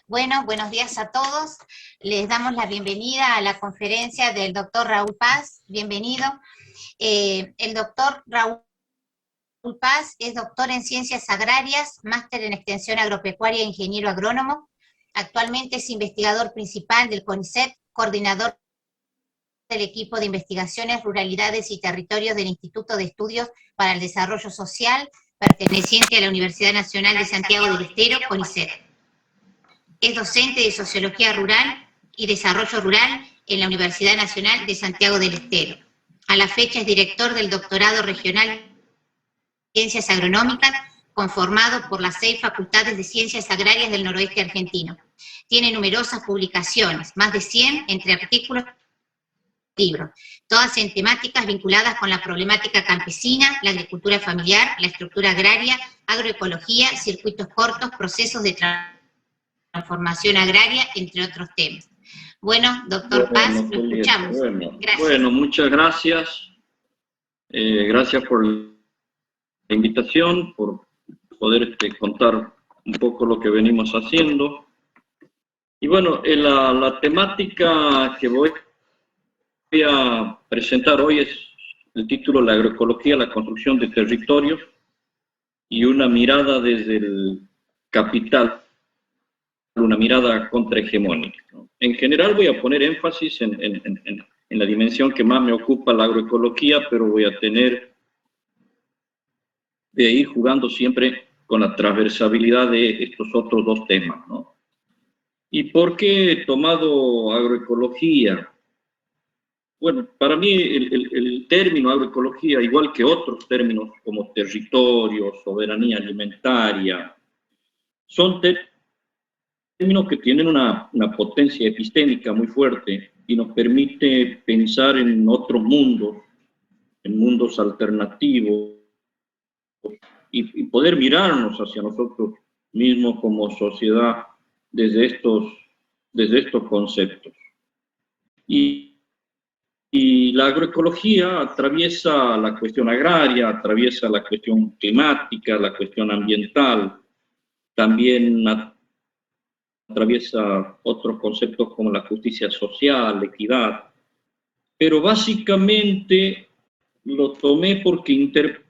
Bueno, buenos días a todos. Les damos la bienvenida a la conferencia del doctor Raúl Paz. Bienvenido. El doctor Raúl Paz es doctor en Ciencias Agrarias, máster en Extensión Agropecuaria e ingeniero agrónomo. Actualmente es investigador principal del CONICET, coordinador del equipo de investigaciones, ruralidades y territorios del Instituto de Estudios para el Desarrollo Social, perteneciente a la Universidad Nacional de Santiago del Estero, CONICET. Es docente de Sociología Rural y Desarrollo Rural en la Universidad Nacional de Santiago del Estero. A la fecha es director del Doctorado Regional de Ciencias Agronómicas, conformado por las 6 facultades de Ciencias Agrarias del noroeste argentino. Tiene numerosas publicaciones, más de 100 entre artículos y libros, todas en temáticas vinculadas con la problemática campesina, la agricultura familiar, la estructura agraria, agroecología, circuitos cortos, procesos de transformación agraria, entre otros temas. Bueno, doctor Paz, lo escuchamos. Gracias. Bueno, muchas gracias. Gracias por la invitación, por poder contar un poco lo que venimos haciendo. Y bueno, la temática que voy a presentar hoy es el título La agroecología, la construcción de territorios y una mirada desde el capital, una mirada contrahegemónica, ¿no? En general voy a poner énfasis en la dimensión que más me ocupa, la agroecología, pero voy a tener de ir jugando siempre con la transversalidad de estos otros dos temas, ¿no? ¿Y por qué he tomado agroecología? Bueno, para mí el término agroecología, igual que otros términos como territorio, soberanía alimentaria, son términos que tienen una potencia epistémica muy fuerte y nos permite pensar en otros mundos, en mundos alternativos, y poder mirarnos hacia nosotros mismos como sociedad desde estos conceptos. Y la agroecología atraviesa la cuestión agraria, atraviesa la cuestión climática, la cuestión ambiental, también atraviesa otros conceptos como la justicia social, la equidad, pero básicamente lo tomé porque interpela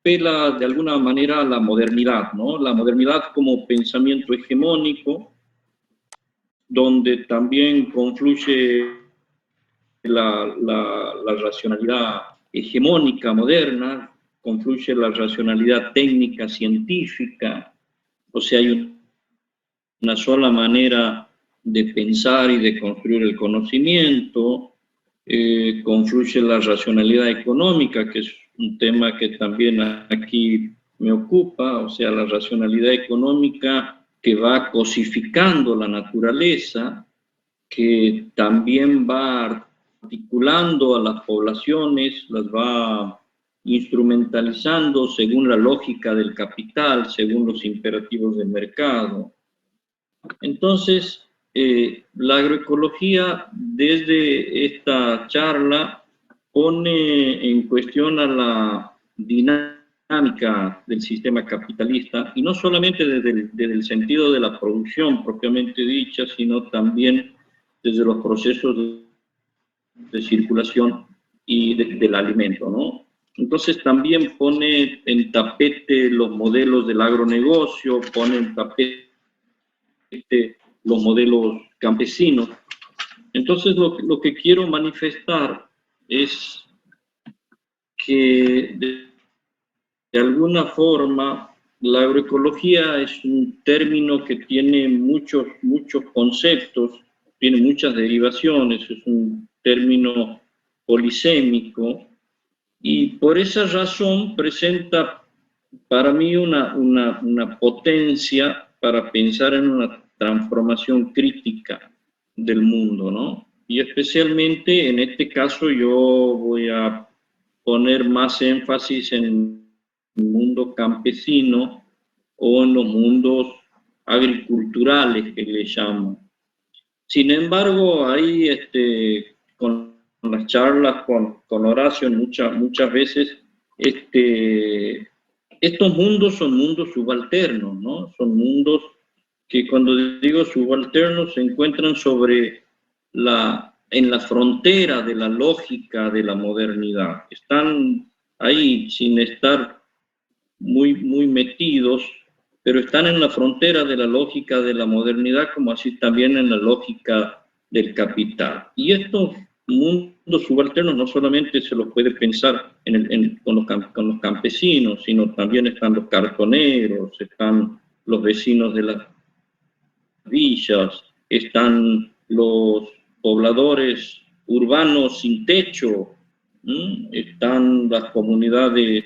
de alguna manera la modernidad, ¿no? La modernidad como pensamiento hegemónico, donde también confluye la racionalidad hegemónica moderna, confluye la racionalidad técnica científica, o sea, hay una sola manera de pensar y de construir el conocimiento, confluye la racionalidad económica, que es un tema que también aquí me ocupa, o sea, la racionalidad económica que va cosificando la naturaleza, que también va articulando a las poblaciones, las va instrumentalizando según la lógica del capital, según los imperativos del mercado. Entonces, la agroecología desde esta charla pone en cuestión a la dinámica del sistema capitalista, y no solamente desde el sentido de la producción propiamente dicha, sino también desde los procesos de circulación y del alimento, ¿no? Entonces también pone en tapete los modelos del agronegocio, pone en tapete los modelos campesinos. Entonces lo que quiero manifestar es que de alguna forma la agroecología es un término que tiene muchos conceptos, tiene muchas derivaciones, es un término polisémico, y por esa razón presenta para mí una potencia para pensar en una transformación crítica del mundo, ¿no? Y especialmente en este caso yo voy a poner más énfasis en el mundo campesino o en los mundos agriculturales que le llamo. Sin embargo, ahí con las charlas con Horacio muchas veces estos mundos son mundos subalternos, ¿no? Son mundos que cuando digo subalternos se encuentran en la frontera de la lógica de la modernidad. Están ahí sin estar muy metidos, pero están en la frontera de la lógica de la modernidad, como así también en la lógica del capital. Y estos mundos subalternos no solamente se los puede pensar con los campesinos, sino también están los cartoneros, están los vecinos de las villas, están los pobladores urbanos sin techo, están las comunidades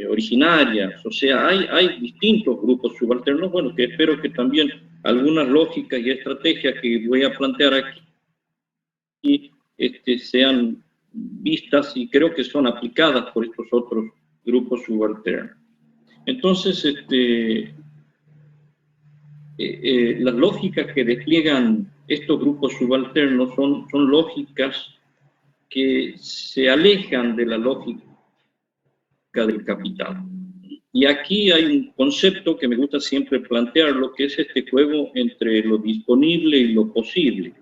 originarias, o sea, hay distintos grupos subalternos, bueno, que espero que también algunas lógicas y estrategias que voy a plantear aquí sean vistas y creo que son aplicadas por estos otros grupos subalternos. Entonces, las lógicas que despliegan estos grupos subalternos son lógicas que se alejan de la lógica del capital. Y aquí hay un concepto que me gusta siempre plantearlo, que es este juego entre lo disponible y lo posible.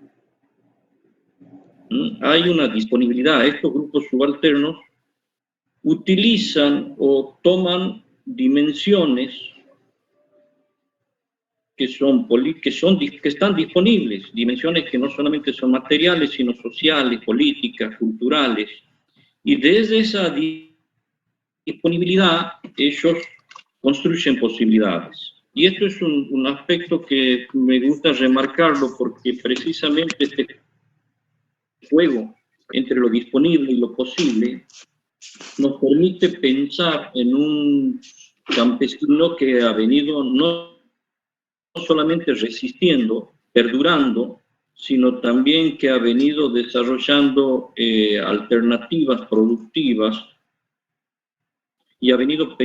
Hay una disponibilidad. Estos grupos subalternos utilizan o toman dimensiones que están disponibles, dimensiones que no solamente son materiales, sino sociales, políticas, culturales, y desde esa disponibilidad ellos construyen posibilidades. Y esto es un aspecto que me gusta remarcarlo porque precisamente este juego entre lo disponible y lo posible nos permite pensar en un campesino que ha venido no solamente resistiendo, perdurando, sino también que ha venido desarrollando alternativas productivas y ha venido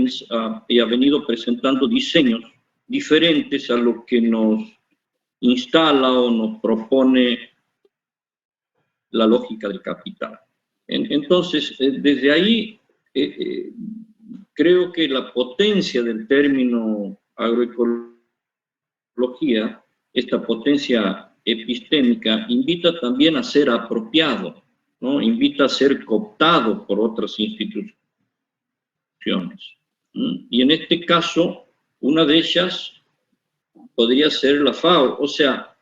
presentando diseños diferentes a lo que nos instala o nos propone la lógica del capital. Entonces, desde ahí, creo que la potencia del término agroecología, esta potencia epistémica, invita también a ser apropiado, ¿no? Invita a ser cooptado por otras instituciones. Y en este caso, una de ellas podría ser la FAO. O sea,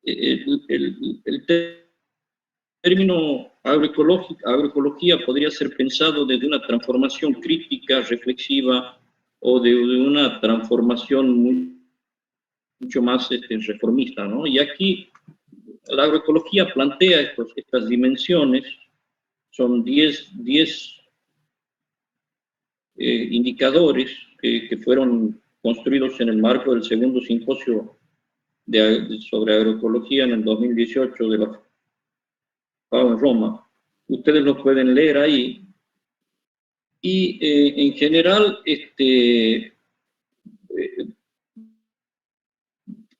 el término agroecología podría ser pensado desde una transformación crítica, reflexiva, o de una transformación mucho más reformista, ¿no? Y aquí la agroecología plantea estas dimensiones, son 10 indicadores que fueron construidos en el marco del segundo simposio sobre agroecología en el 2018 de la FAO en Roma. Ustedes lo pueden leer ahí. Y en general,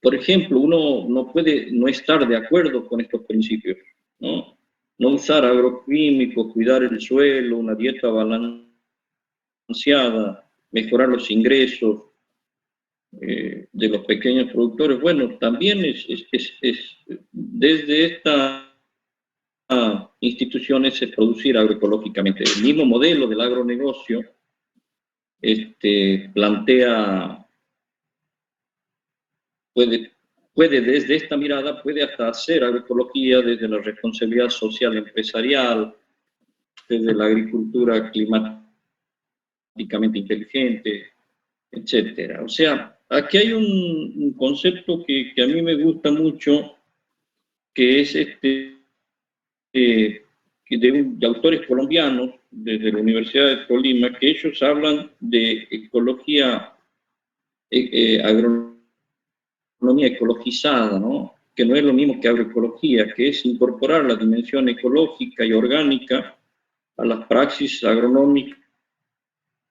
por ejemplo, uno no puede no estar de acuerdo con estos principios, ¿no? No usar agroquímicos, cuidar el suelo, una dieta balanceada, mejorar los ingresos de los pequeños productores. Bueno, también desde estas instituciones es producir agroecológicamente. El mismo modelo del agronegocio plantea, puede desde esta mirada, puede hasta hacer agroecología desde la responsabilidad social empresarial, desde la agricultura climáticamente inteligente, etcétera. O sea, aquí hay un concepto que a mí me gusta mucho, que es de autores colombianos, desde la Universidad de Tolima, que ellos hablan de ecología, agronomía ecologizada, ¿no? Que no es lo mismo que agroecología, que es incorporar la dimensión ecológica y orgánica a las praxis agronómicas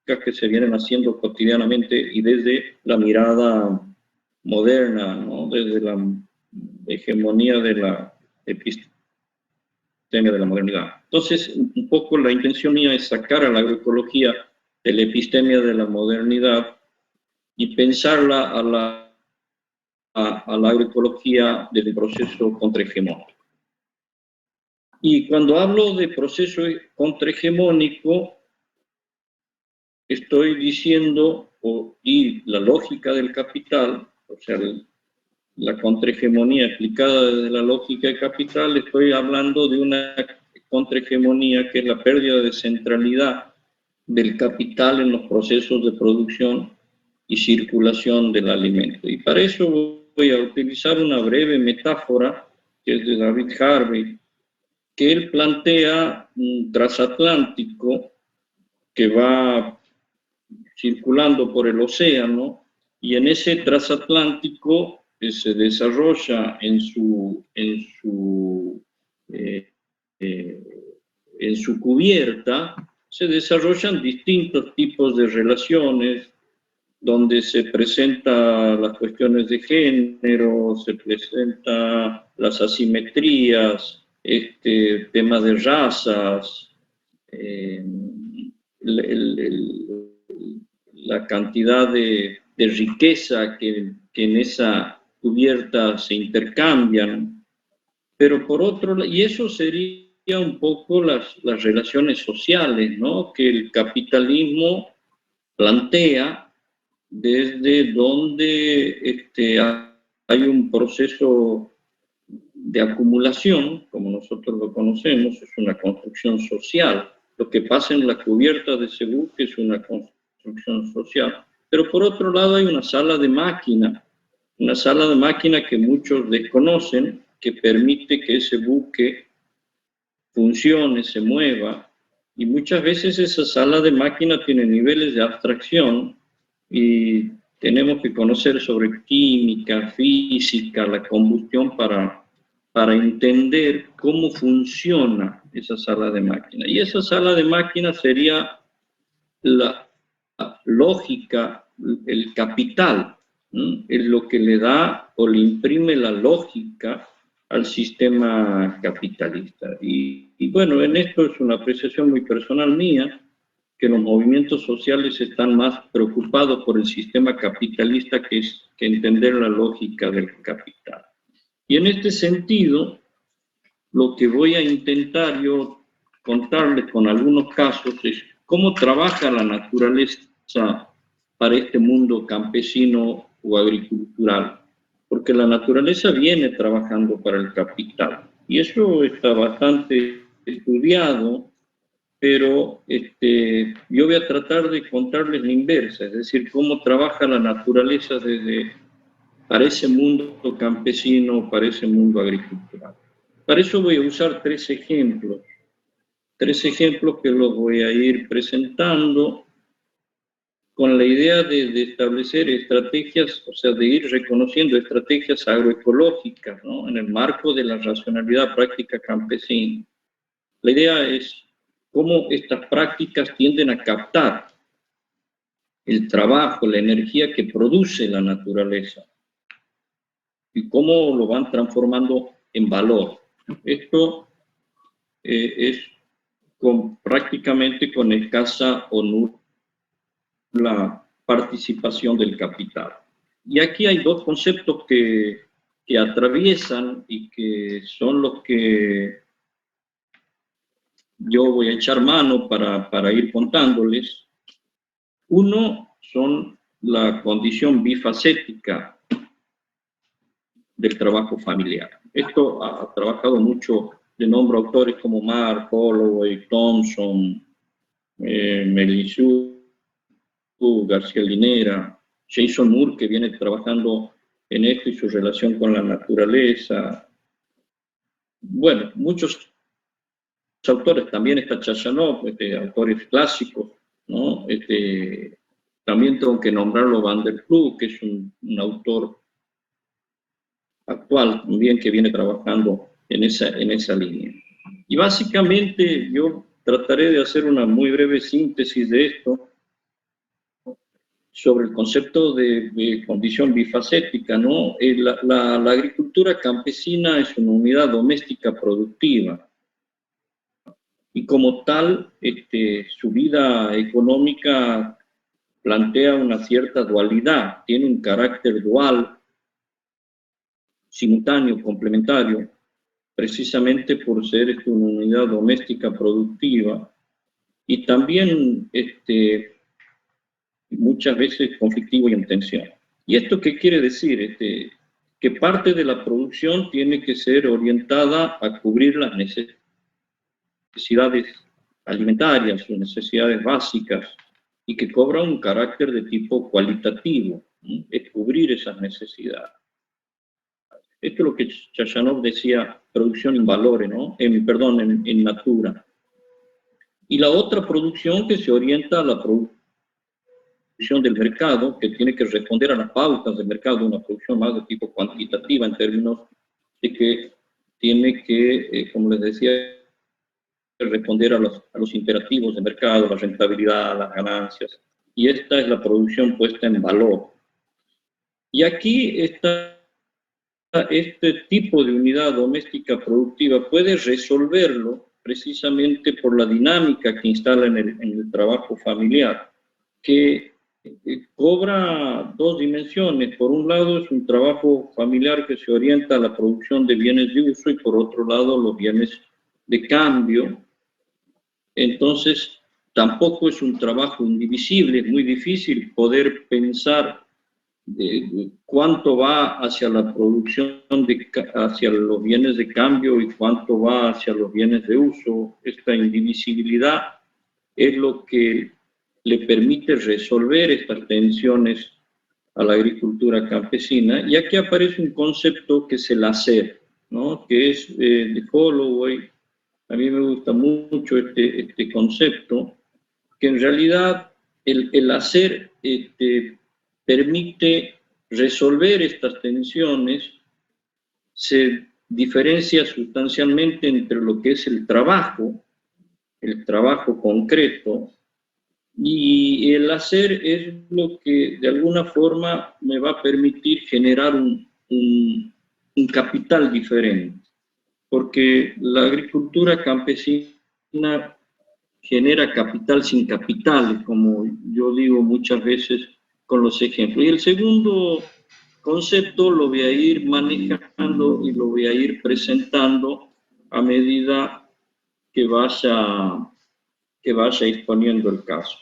que se vienen haciendo cotidianamente y desde la mirada moderna, ¿no? Desde la hegemonía de la epistemia de la modernidad. Entonces, un poco la intención mía es sacar a la agroecología de la epistemia de la modernidad y pensarla a la agroecología desde el proceso contrahegemónico. Y cuando hablo de proceso contrahegemónico, estoy diciendo, y la lógica del capital, o sea, la contrahegemonía explicada desde la lógica del capital, estoy hablando de una contrahegemonía que es la pérdida de centralidad del capital en los procesos de producción y circulación del alimento. Y para eso voy a utilizar una breve metáfora que es de David Harvey, que él plantea un transatlántico que va circulando por el océano, y en ese transatlántico se desarrolla en su cubierta, se desarrollan distintos tipos de relaciones, donde se presentan las cuestiones de género, se presentan las asimetrías, temas de razas, la cantidad de riqueza que en esa cubierta se intercambian, pero por otro lado, y eso sería un poco las relaciones sociales, ¿no?, que el capitalismo plantea desde donde hay un proceso de acumulación, como nosotros lo conocemos, es una construcción social. Lo que pasa en la cubierta de ese buque es una construcción social. Pero por otro lado hay una sala de máquina que muchos desconocen, que permite que ese buque funcione, se mueva, y muchas veces esa sala de máquina tiene niveles de abstracción y tenemos que conocer sobre química, física, la combustión para entender cómo funciona esa sala de máquina. Y esa sala de máquina sería la lógica, el capital, ¿no? Es lo que le da o le imprime la lógica al sistema capitalista. Y bueno, en esto es una apreciación muy personal mía, que los movimientos sociales están más preocupados por el sistema capitalista que entender la lógica del capital. Y en este sentido, lo que voy a intentar yo contarles con algunos casos es cómo trabaja la naturaleza para este mundo campesino o agricultural, porque la naturaleza viene trabajando para el capital, y eso está bastante estudiado, pero yo voy a tratar de contarles la inversa, es decir, cómo trabaja la naturaleza para ese mundo campesino, para ese mundo agricultural. Para eso voy a usar tres ejemplos que los voy a ir presentando con la idea de establecer estrategias, o sea, de ir reconociendo estrategias agroecológicas, ¿no?, en el marco de la racionalidad práctica campesina. La idea es cómo estas prácticas tienden a captar el trabajo, la energía que produce la naturaleza y cómo lo van transformando en valor. Esto es prácticamente con escasa o nula participación del capital. Y aquí hay dos conceptos que atraviesan y que son los que yo voy a echar mano para ir contándoles. Uno son la condición bifacética del trabajo familiar. Esto ha trabajado mucho, de nombro autores como Mark, Holloway, Thompson, Melissou, García Linera, Jason Moore, que viene trabajando en esto y su relación con la naturaleza. Bueno, muchos autores, también está Chazanov, autores clásicos, ¿no? También tengo que nombrarlo Van der Ploeg, que es un autor actual también que viene trabajando en esa línea. Y básicamente yo trataré de hacer una muy breve síntesis de esto sobre el concepto de condición bifacética, ¿no? La agricultura campesina es una unidad doméstica productiva y como tal su vida económica plantea una cierta dualidad, tiene un carácter dual, simultáneo, complementario, precisamente por ser una unidad doméstica productiva y también muchas veces conflictivo y en tensión. ¿Y esto qué quiere decir? Que parte de la producción tiene que ser orientada a cubrir las necesidades alimentarias, sus necesidades básicas, y que cobra un carácter de tipo cualitativo, es cubrir esas necesidades. Esto es lo que Chazanov decía, producción in valore, ¿no? En natura. Y la otra producción que se orienta a la producción del mercado, que tiene que responder a las pautas del mercado, una producción más de tipo cuantitativa en términos de que tiene que, como les decía, responder a los imperativos del mercado, la rentabilidad, las ganancias. Y esta es la producción puesta en valor. Y aquí este tipo de unidad doméstica productiva puede resolverlo precisamente por la dinámica que instala en el trabajo familiar, que cobra dos dimensiones. Por un lado es un trabajo familiar que se orienta a la producción de bienes de uso y por otro lado los bienes de cambio. Entonces tampoco es un trabajo indivisible, es muy difícil poder pensar cuánto va hacia la producción, hacia los bienes de cambio y cuánto va hacia los bienes de uso. Esta indivisibilidad es lo que le permite resolver estas tensiones a la agricultura campesina. Y aquí aparece un concepto que es el hacer, ¿no? Que es de Holloway. A mí me gusta mucho este concepto, que en realidad el hacer permite resolver estas tensiones, se diferencia sustancialmente entre lo que es el trabajo concreto, y el hacer es lo que de alguna forma me va a permitir generar un capital diferente, porque la agricultura campesina genera capital sin capital, como yo digo muchas veces con los ejemplos. Y el segundo concepto lo voy a ir manejando y lo voy a ir presentando a medida que vaya exponiendo el caso.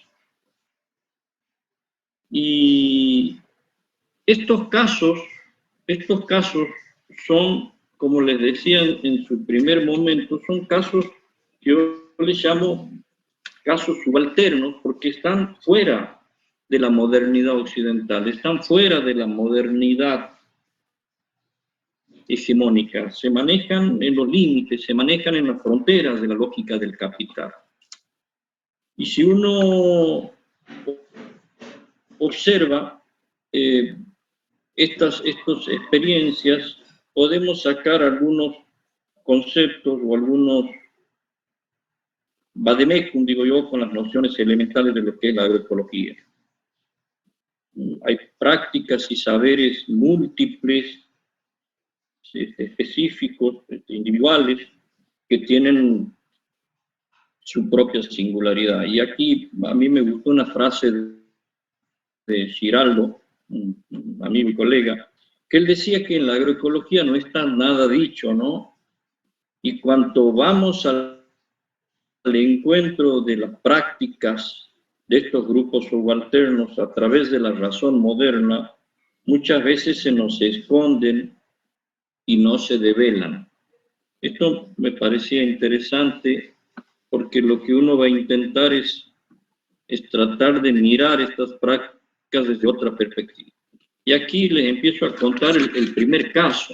Y estos casos son, como les decía en su primer momento, son casos que yo les llamo casos subalternos porque están fuera de la modernidad occidental, están fuera de la modernidad hegemónica, se manejan en los límites, se manejan en las fronteras de la lógica del capital. Y si uno observa estas experiencias, podemos sacar algunos conceptos o algunos vademecum, digo yo, con las nociones elementales de lo que es la agroecología. Hay prácticas y saberes múltiples, específicos, individuales, que tienen su propia singularidad. Y aquí a mí me gustó una frase de Giraldo, un amigo y colega, que él decía que en la agroecología no está nada dicho, ¿no? Y cuanto vamos al encuentro de las prácticas de estos grupos subalternos a través de la razón moderna, muchas veces se nos esconden y no se develan. Esto me parecía interesante porque lo que uno va a intentar es tratar de mirar estas prácticas desde otra perspectiva. Y aquí les empiezo a contar el primer caso.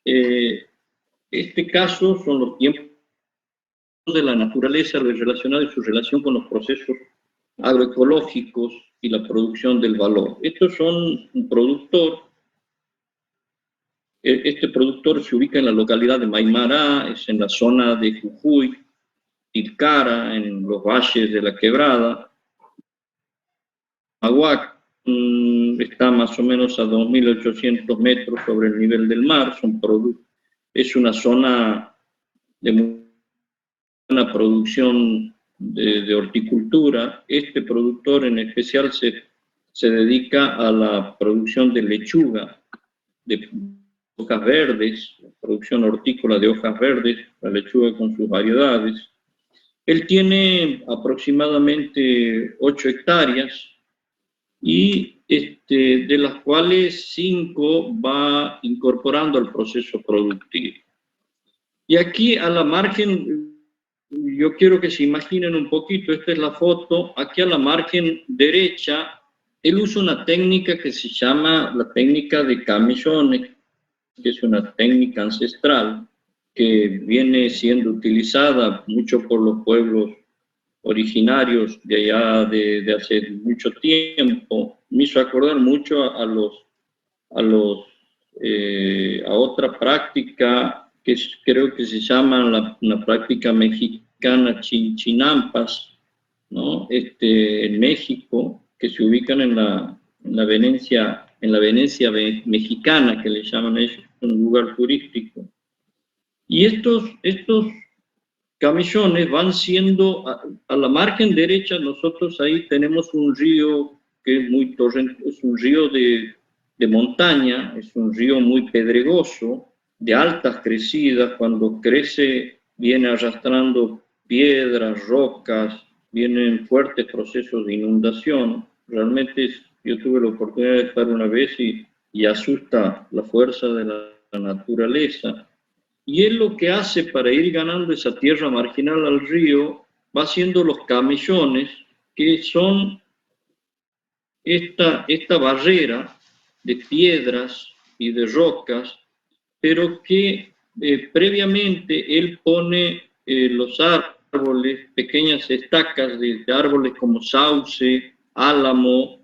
Este caso son los tiempos de la naturaleza relacionada y su relación con los procesos agroecológicos y la producción del valor. Estos son un productor. Este productor se ubica en la localidad de Maimará, es en la zona de Jujuy, Tilcara, en los valles de la Quebrada. Aguac está más o menos a 2.800 metros sobre el nivel del mar. Es una zona de una producción de horticultura. Este productor en especial se dedica a la producción de lechuga, de hojas verdes, producción hortícola de hojas verdes, la lechuga con sus variedades. Él tiene aproximadamente 8 hectáreas y de las cuales 5 va incorporando al proceso productivo. Y aquí a la margen, yo quiero que se imaginen un poquito, esta es la foto, aquí a la margen derecha, él usa una técnica que se llama la técnica de camellones, que es una técnica ancestral que viene siendo utilizada mucho por los pueblos originarios de allá de hace mucho tiempo. Me hizo acordar mucho a otra práctica que creo que se llama la práctica mexicana Chinampas, ¿no? En México, que se ubican en la Venecia mexicana, que le llaman ellos, un lugar turístico. Y estos camellones van siendo, a la margen derecha, nosotros ahí tenemos un río que es muy torrente, es un río de montaña, es un río muy pedregoso, de altas crecidas. Cuando crece viene arrastrando piedras, rocas, vienen fuertes procesos de inundación. Realmente yo tuve la oportunidad de estar una vez y asusta la fuerza de la naturaleza. Y él lo que hace para ir ganando esa tierra marginal al río, va haciendo los camellones, que son esta barrera de piedras y de rocas, pero que previamente él pone los árboles, pequeñas estacas de árboles como sauce, álamo,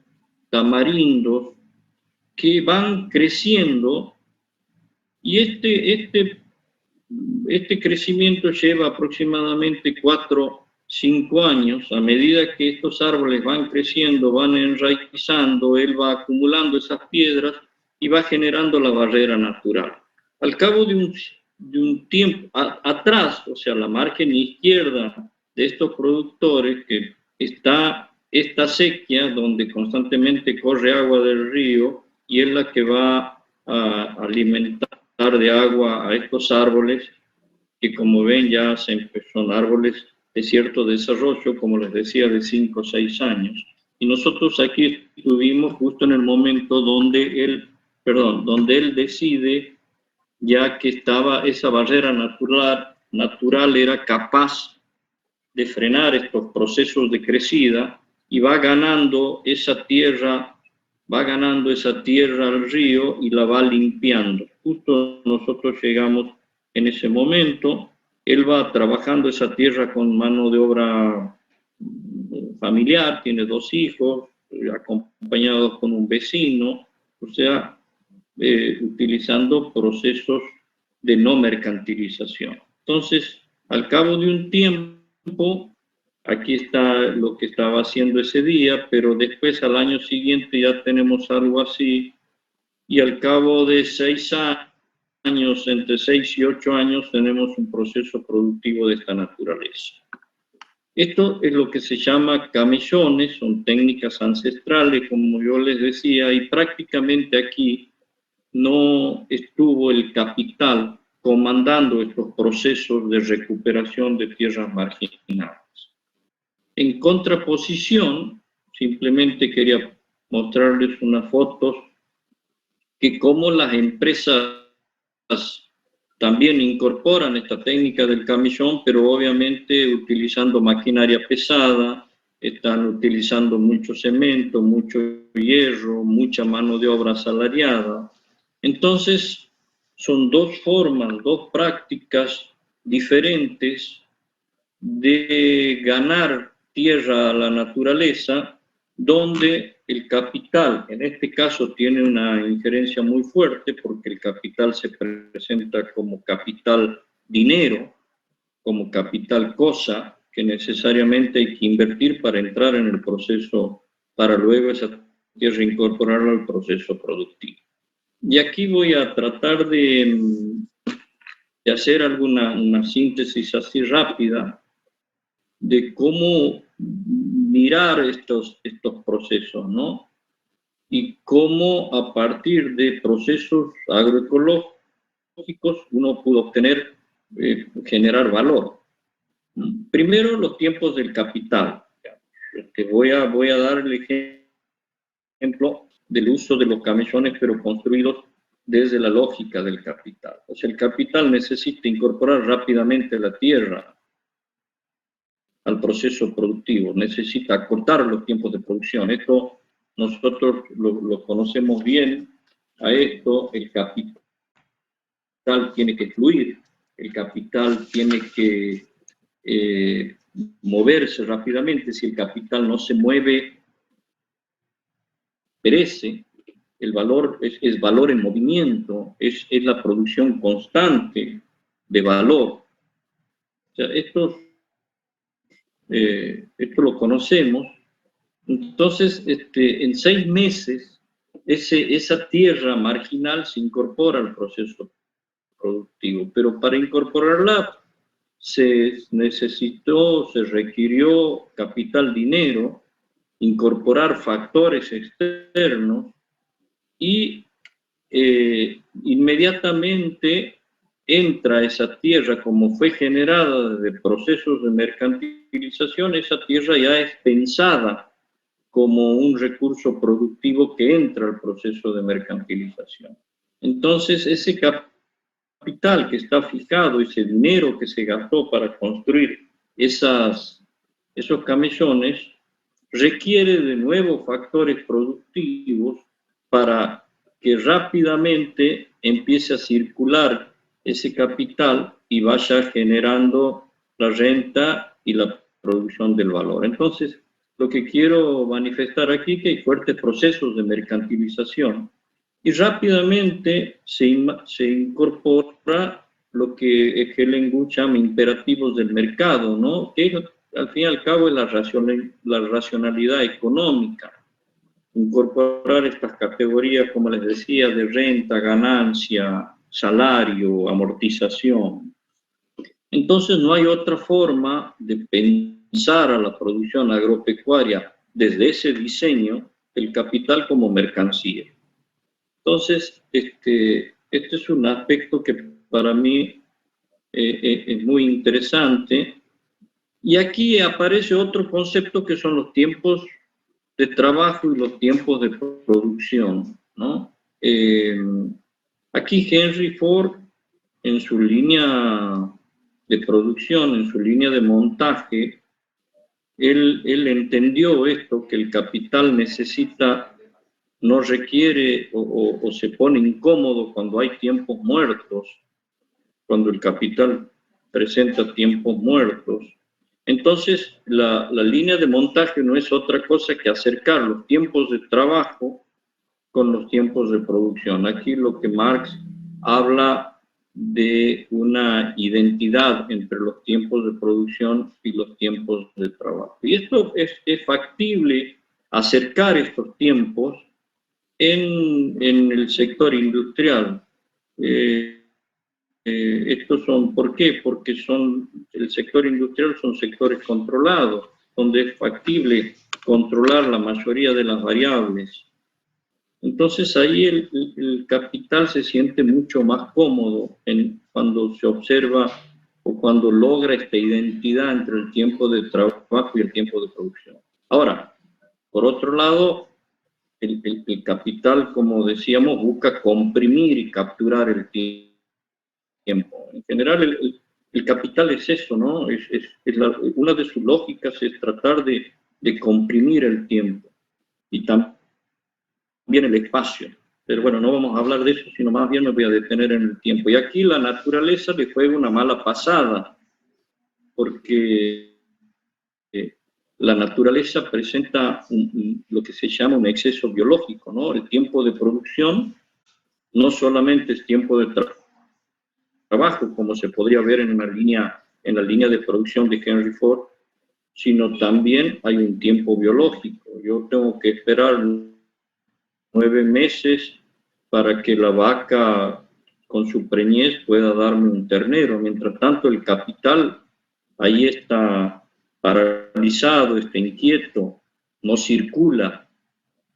tamarindo, que van creciendo, y este crecimiento lleva aproximadamente 4-5 años. A medida que estos árboles van creciendo, van enraizando, él va acumulando esas piedras y va generando la barrera natural. Al cabo de un tiempo atrás, o sea, la margen izquierda de estos productores, que está esta sequía donde constantemente corre agua del río y es la que va a alimentar de agua a estos árboles, que como ven ya son árboles de cierto desarrollo, como les decía, de 5 o 6 años. Y nosotros aquí estuvimos justo en el momento donde él decide, ya que estaba esa barrera natural era capaz de frenar estos procesos de crecida, y va ganando esa tierra al río y la va limpiando. Justo nosotros llegamos en ese momento. Él va trabajando esa tierra con mano de obra familiar, tiene 2 hijos, acompañados con un vecino, o sea, utilizando procesos de no mercantilización. Entonces, al cabo de un tiempo, aquí está lo que estaba haciendo ese día, pero después al año siguiente ya tenemos algo así, y al cabo de 6 años, entre 6 y 8 años, tenemos un proceso productivo de esta naturaleza. Esto es lo que se llama camellones, son técnicas ancestrales, como yo les decía, y prácticamente aquí no estuvo el capital comandando estos procesos de recuperación de tierras marginales. En contraposición, simplemente quería mostrarles unas fotos que como las empresas también incorporan esta técnica del camellón, pero obviamente utilizando maquinaria pesada, están utilizando mucho cemento, mucho hierro, mucha mano de obra asalariada. Entonces, son 2 formas, 2 prácticas diferentes de ganar tierra a la naturaleza, donde el capital, en este caso, tiene una injerencia muy fuerte, porque el capital se presenta como capital dinero, como capital cosa, que necesariamente hay que invertir para entrar en el proceso, para luego esa tierra incorporarla al proceso productivo. Y aquí voy a tratar de hacer una síntesis así rápida. de cómo mirar estos procesos, ¿no? Y cómo a partir de procesos agroecológicos uno pudo obtener, generar valor. Primero, los tiempos del capital. Voy a dar el ejemplo del uso de los camellones, pero construidos desde la lógica del capital. O sea, el capital necesita incorporar rápidamente la tierra al proceso productivo, necesita acortar los tiempos de producción. Esto nosotros lo conocemos bien. A esto el capital tiene que fluir, el capital tiene que moverse rápidamente. Si el capital no se mueve, perece. El valor es valor en movimiento, es la producción constante de valor. O sea, esto lo conocemos. Entonces, en 6 meses, esa tierra marginal se incorpora al proceso productivo, pero para incorporarla se requirió capital, dinero, incorporar factores externos y inmediatamente entra esa tierra, como fue generada de procesos de mercantilización, esa tierra ya es pensada como un recurso productivo que entra al proceso de mercantilización. Entonces, ese capital que está fijado, ese dinero que se gastó para construir esos camellones, requiere de nuevos factores productivos para que rápidamente empiece a circular ese capital y vaya generando la renta y la producción del valor. Entonces, lo que quiero manifestar aquí es que hay fuertes procesos de mercantilización y rápidamente se incorpora lo que Helen Gu llama imperativos del mercado, ¿no? Que al fin y al cabo es la racionalidad económica. Incorporar estas categorías, como les decía, de renta, ganancia, salario, amortización. Entonces no hay otra forma de pensar a la producción agropecuaria desde ese diseño, el capital como mercancía. Entonces, este es un aspecto que para mí es muy interesante. Y aquí aparece otro concepto que son los tiempos de trabajo y los tiempos de producción, ¿no? Aquí Henry Ford, en su línea de producción, en su línea de montaje, él entendió esto, que el capital no requiere o se pone incómodo cuando hay tiempos muertos, cuando el capital presenta tiempos muertos. Entonces, la línea de montaje no es otra cosa que acercar los tiempos de trabajo con los tiempos de producción. Aquí lo que Marx habla de una identidad entre los tiempos de producción y los tiempos de trabajo. Y esto es factible acercar estos tiempos en el sector industrial. Estos son, ¿por qué? Porque el sector industrial son sectores controlados, donde es factible controlar la mayoría de las variables. Entonces ahí el capital se siente mucho más cómodo cuando se observa o cuando logra esta identidad entre el tiempo de trabajo y el tiempo de producción. Ahora, por otro lado, el capital, como decíamos, busca comprimir y capturar el tiempo. En general, el capital es eso, ¿no? Una de sus lógicas es tratar de comprimir el tiempo y también el espacio. Pero bueno, no vamos a hablar de eso, sino más bien me voy a detener en el tiempo. Y aquí la naturaleza le juega una mala pasada, porque la naturaleza presenta lo que se llama un exceso biológico, ¿no? El tiempo de producción no solamente es tiempo de trabajo, como se podría ver en la línea de producción de Henry Ford, sino también hay un tiempo biológico. Yo tengo que esperar 9 meses para que la vaca con su preñez pueda darme un ternero. Mientras tanto, el capital ahí está paralizado, está inquieto, no circula,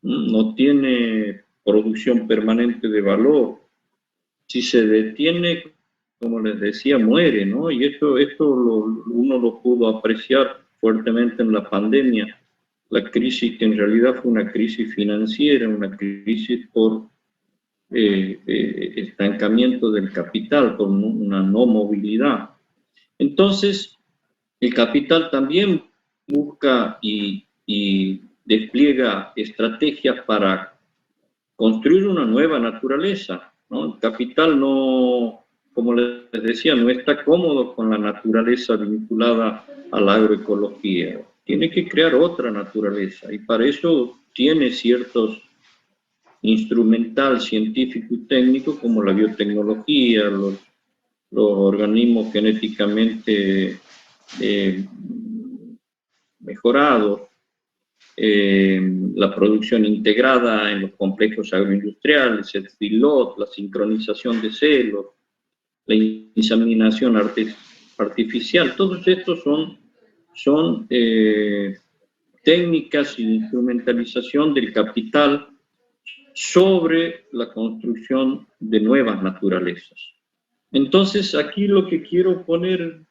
no tiene producción permanente de valor. Si se detiene, como les decía, muere, ¿no? Y esto uno lo pudo apreciar fuertemente en la pandemia. La crisis que en realidad fue una crisis financiera, una crisis por estancamiento del capital, por una no movilidad. Entonces, el capital también busca y despliega estrategias para construir una nueva naturaleza, ¿no? El capital no, como les decía, no está cómodo con la naturaleza vinculada a la agroecología. Tiene que crear otra naturaleza y para eso tiene ciertos instrumental científico y técnico como la biotecnología, los organismos genéticamente mejorados, la producción integrada en los complejos agroindustriales, el filot, la sincronización de celos, la inseminación artificial, todos estos son técnicas de instrumentalización del capital sobre la construcción de nuevas naturalezas. Entonces, aquí lo que quiero poner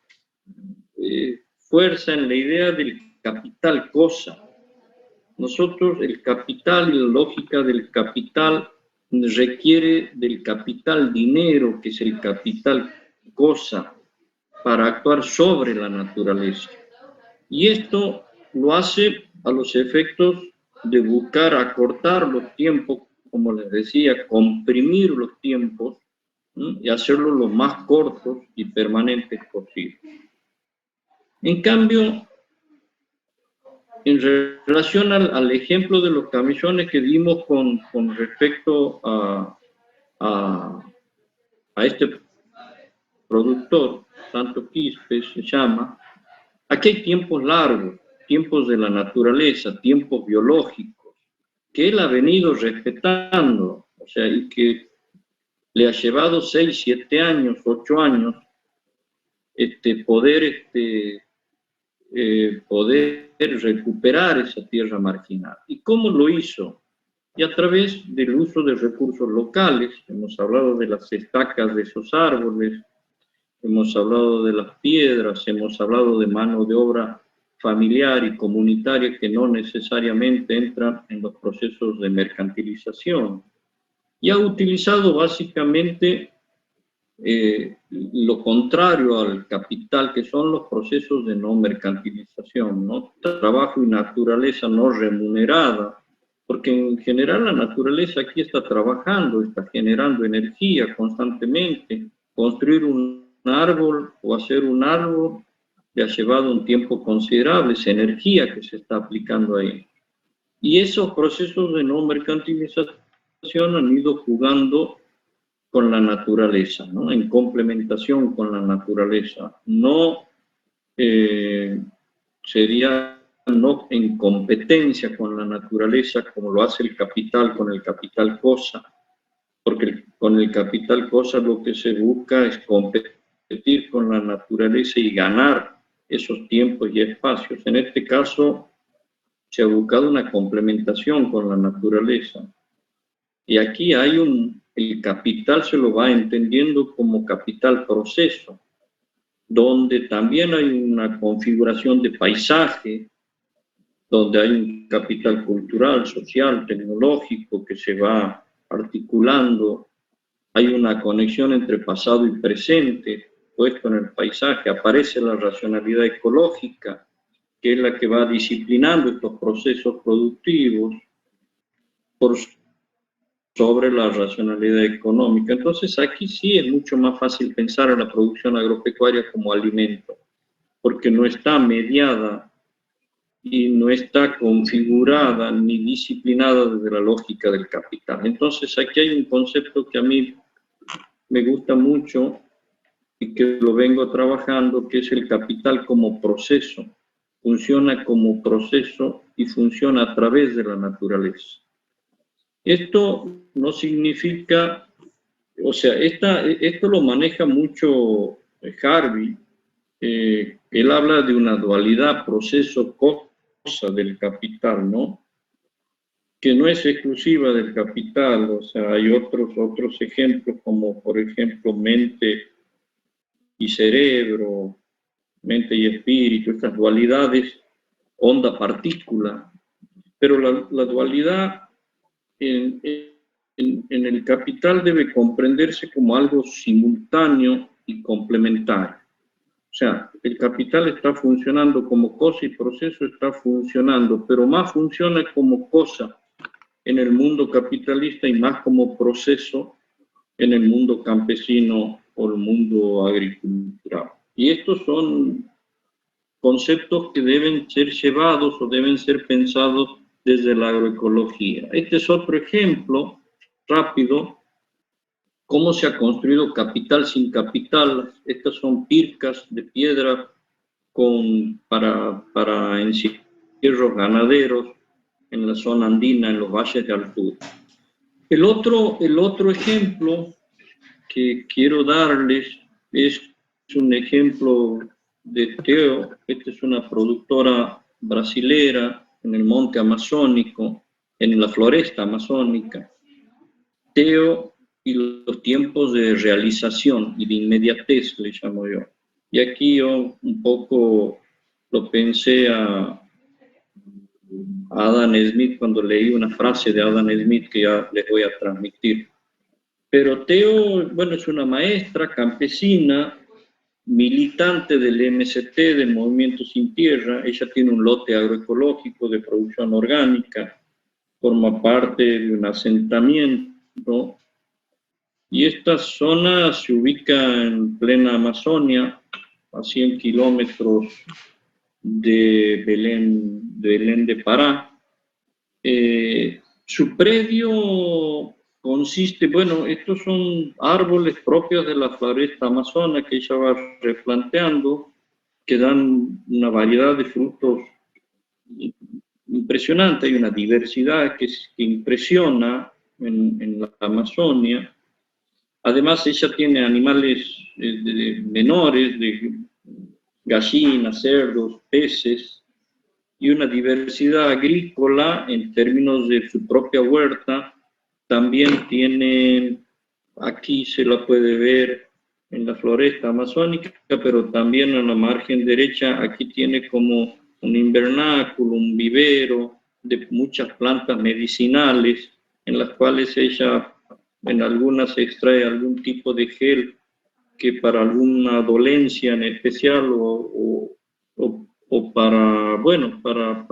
fuerza en la idea del capital cosa. Nosotros, el capital y la lógica del capital requiere del capital dinero, que es el capital cosa, para actuar sobre la naturaleza. Y esto lo hace a los efectos de buscar acortar los tiempos, como les decía, comprimir los tiempos y hacerlos lo más cortos y permanentes posible. En cambio, en relación al ejemplo de los camellones que dimos con respecto a este productor, Santo Quispe se llama, aquí hay tiempos largos, tiempos de la naturaleza, tiempos biológicos, que él ha venido respetando, o sea, y que le ha llevado 6, 7 años, 8 años, poder recuperar esa tierra marginal. ¿Y cómo lo hizo? Y a través del uso de recursos locales, hemos hablado de las estacas de esos árboles, hemos hablado de las piedras, hemos hablado de mano de obra familiar y comunitaria que no necesariamente entran en los procesos de mercantilización. Y ha utilizado básicamente lo contrario al capital, que son los procesos de no mercantilización, ¿no? Trabajo y naturaleza no remunerada, porque en general la naturaleza aquí está trabajando, está generando energía constantemente. Construir un árbol o hacer un árbol le ha llevado un tiempo considerable, esa energía que se está aplicando ahí. Y esos procesos de no mercantilización han ido jugando con la naturaleza, ¿no? En complementación con la naturaleza. No sería no en competencia con la naturaleza como lo hace el capital con el capital cosa, porque con el capital cosa lo que se busca es competir con la naturaleza y ganar esos tiempos y espacios. En este caso se ha buscado una complementación con la naturaleza. Y aquí hay el capital se lo va entendiendo como capital proceso, donde también hay una configuración de paisaje, donde hay un capital cultural, social, tecnológico que se va articulando, hay una conexión entre pasado y presente puesto en el paisaje, aparece la racionalidad ecológica, que es la que va disciplinando estos procesos productivos por sobre la racionalidad económica. Entonces aquí sí es mucho más fácil pensar en la producción agropecuaria como alimento, porque no está mediada y no está configurada ni disciplinada desde la lógica del capital. Entonces aquí hay un concepto que a mí me gusta mucho y que lo vengo trabajando, que es el capital como proceso. Funciona como proceso y funciona a través de la naturaleza. Esto no significa, o sea, esto lo maneja mucho Harvey, que él habla de una dualidad proceso-cosa del capital, ¿no? Que no es exclusiva del capital, o sea, hay otros ejemplos como, por ejemplo, mente y cerebro, mente y espíritu, estas dualidades, onda-partícula, pero la dualidad en el capital debe comprenderse como algo simultáneo y complementario. O sea, el capital está funcionando como cosa y proceso está funcionando, pero más funciona como cosa en el mundo capitalista y más como proceso en el mundo campesino o el mundo agricultural. Y estos son conceptos que deben ser llevados o deben ser pensados desde la agroecología. Este es otro ejemplo rápido, cómo se ha construido capital sin capital. Estas son pircas de piedra para encierros ganaderos en la zona andina, en los valles de altura. El otro ejemplo que quiero darles es un ejemplo de Teo. Esta es una productora brasilera en el monte amazónico, en la floresta amazónica. Teo y los tiempos de realización y de inmediatez, le llamo yo. Y aquí yo un poco lo pensé a Adam Smith cuando leí una frase de Adam Smith que ya les voy a transmitir. Pero Teo, bueno, es una maestra campesina, militante del MST, del Movimiento Sin Tierra. Ella tiene un lote agroecológico de producción orgánica, forma parte de un asentamiento. Y esta zona se ubica en plena Amazonia, a 100 kilómetros de Belén de Pará. Su predio consiste, bueno, estos son árboles propios de la floresta amazona que ella va replanteando, que dan una variedad de frutos impresionante, hay una diversidad que impresiona en la Amazonia. Además, ella tiene animales menores, de gallinas, cerdos, peces, y una diversidad agrícola en términos de su propia huerta. También tiene, aquí se la puede ver en la floresta amazónica, pero también en la margen derecha, aquí tiene como un invernáculo, un vivero de muchas plantas medicinales, en las cuales ella, en algunas extrae algún tipo de gel que para alguna dolencia en especial o para, bueno, para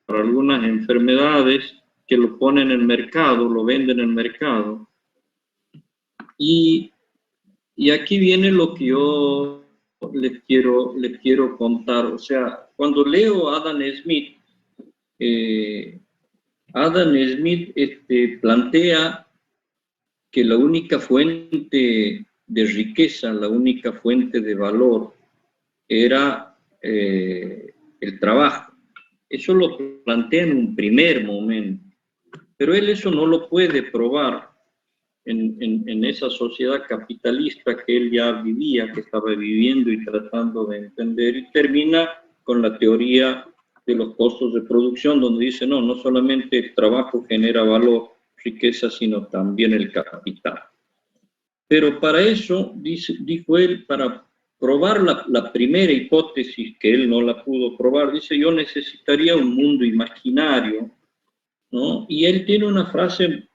algunas enfermedades que lo ponen en el mercado, lo venden en el mercado. Y aquí viene lo que yo les quiero contar. O sea, cuando leo a Adam Smith, Adam Smith plantea que la única fuente de riqueza, la única fuente de valor era el trabajo. Eso lo plantea en un primer momento, pero él eso no lo puede probar en esa sociedad capitalista que él ya vivía, que estaba viviendo y tratando de entender, y termina con la teoría de los costos de producción, donde dice, no, no solamente el trabajo genera valor, riqueza, sino también el capital. Pero para eso, dijo él, para probar la primera hipótesis, que él no la pudo probar, dice, yo necesitaría un mundo imaginario, ¿no? Y él tiene una frase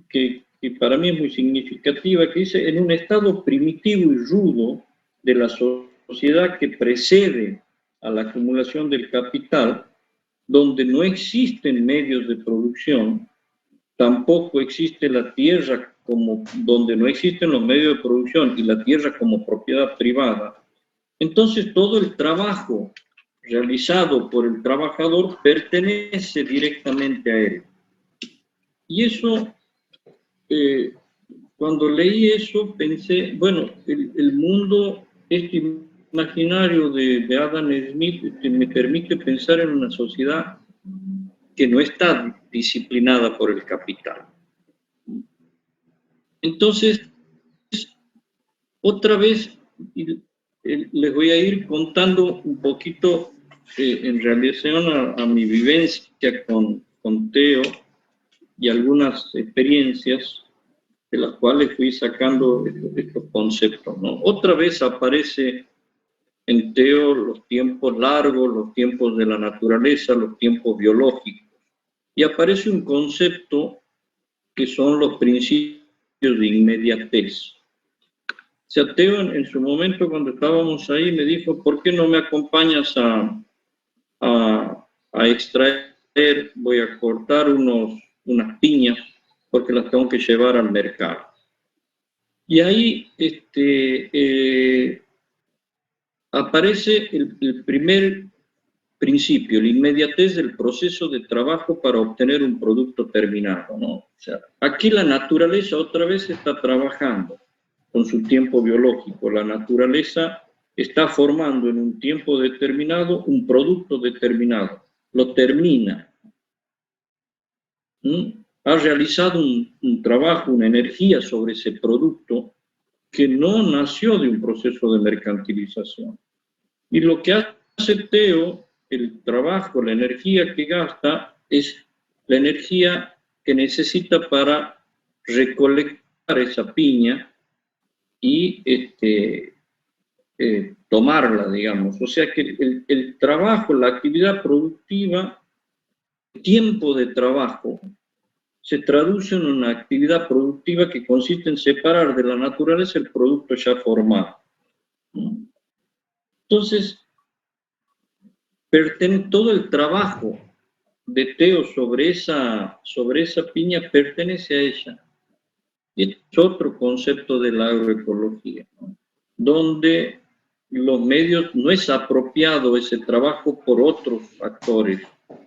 que para mí es muy significativa, que dice, en un estado primitivo y rudo de la sociedad que precede a la acumulación del capital, donde no existen medios de producción, tampoco existe la tierra como donde no existen los medios de producción y la tierra como propiedad privada, entonces todo el trabajo realizado por el trabajador pertenece directamente a él. Y eso, cuando leí eso, pensé, bueno, el mundo, este imaginario de Adam Smith, me permite pensar en una sociedad que no está disciplinada por el capital. Entonces, otra vez, les voy a ir contando un poquito en relación a mi vivencia con Teo y algunas experiencias de las cuales fui sacando estos conceptos, ¿no? Otra vez aparece en Teo los tiempos largos, los tiempos de la naturaleza, los tiempos biológicos. Y aparece un concepto que son los principios de inmediatez. O sea, Teo en su momento cuando estábamos ahí me dijo, ¿por qué no me acompañas a extraer? Voy a cortar unas piñas porque las tengo que llevar al mercado. Y ahí aparece el primer principio, la inmediatez del proceso de trabajo para obtener un producto terminado, ¿no? O sea, aquí la naturaleza otra vez está trabajando con su tiempo biológico. La naturaleza está formando en un tiempo determinado un producto determinado, lo termina. Ha realizado un trabajo, una energía sobre ese producto que no nació de un proceso de mercantilización. Y lo que hace Teo, el trabajo, la energía que gasta, es la energía que necesita para recolectar esa piña y tomarla, digamos. O sea que el trabajo, la actividad productiva, el tiempo de trabajo, se traduce en una actividad productiva que consiste en separar de la naturaleza el producto ya formado. Entonces, todo el trabajo de Teo sobre esa piña pertenece a ella. Y es otro concepto de la agroecología, ¿no? Donde los medios, no es apropiado ese trabajo por otros actores,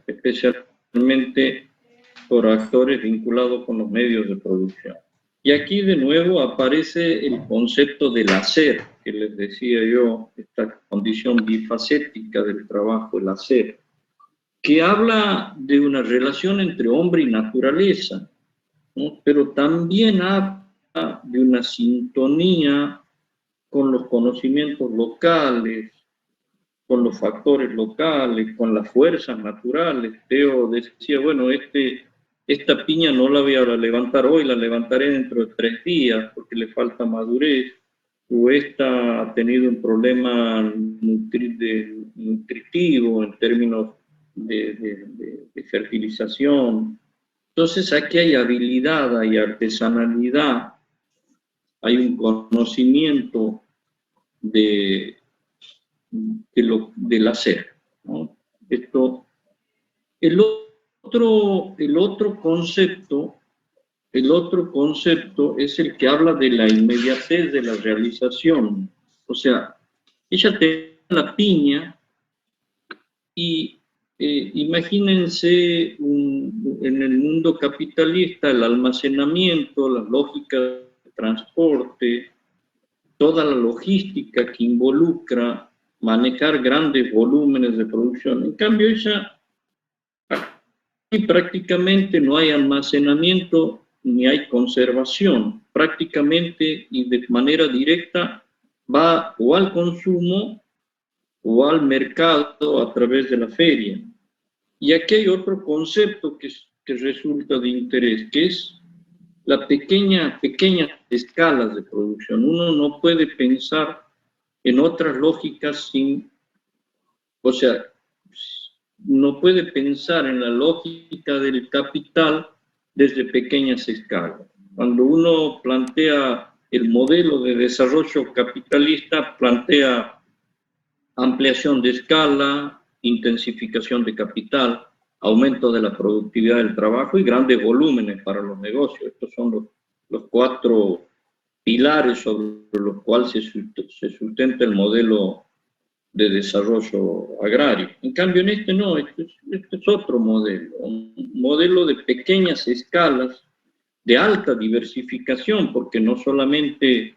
especialmente por actores vinculados con los medios de producción. Y aquí de nuevo aparece el concepto del hacer, que les decía yo, esta condición bifacética del trabajo, el hacer, que habla de una relación entre hombre y naturaleza, ¿no? Pero también habla de una sintonía con los conocimientos locales, con los factores locales, con las fuerzas naturales. Teo decía, bueno, esta piña no la voy a levantar hoy, la levantaré dentro de 3 días porque le falta madurez, o esta ha tenido un problema nutritivo en términos de fertilización. Entonces aquí hay habilidad, hay artesanalidad, hay un conocimiento del hacer, ¿no? El otro concepto es el que habla de la inmediatez de la realización. O sea, ella te da la piña y imagínense en el mundo capitalista el almacenamiento, las lógicas de transporte, toda la logística que involucra manejar grandes volúmenes de producción. En cambio, aquí prácticamente no hay almacenamiento ni hay conservación. Prácticamente y de manera directa va o al consumo o al mercado a través de la feria. Y aquí hay otro concepto que resulta de interés, que es la pequeñas escalas de producción. Uno no puede pensar en otras lógicas o sea, no puede pensar en la lógica del capital desde pequeñas escalas. Cuando uno plantea el modelo de desarrollo capitalista, plantea ampliación de escala, intensificación de capital, aumento de la productividad del trabajo y grandes volúmenes para los negocios. Estos son los 4 pilares sobre los cuales se sustenta el modelo de desarrollo agrario. En cambio, en este no, este es otro modelo, un modelo de pequeñas escalas, de alta diversificación, porque no solamente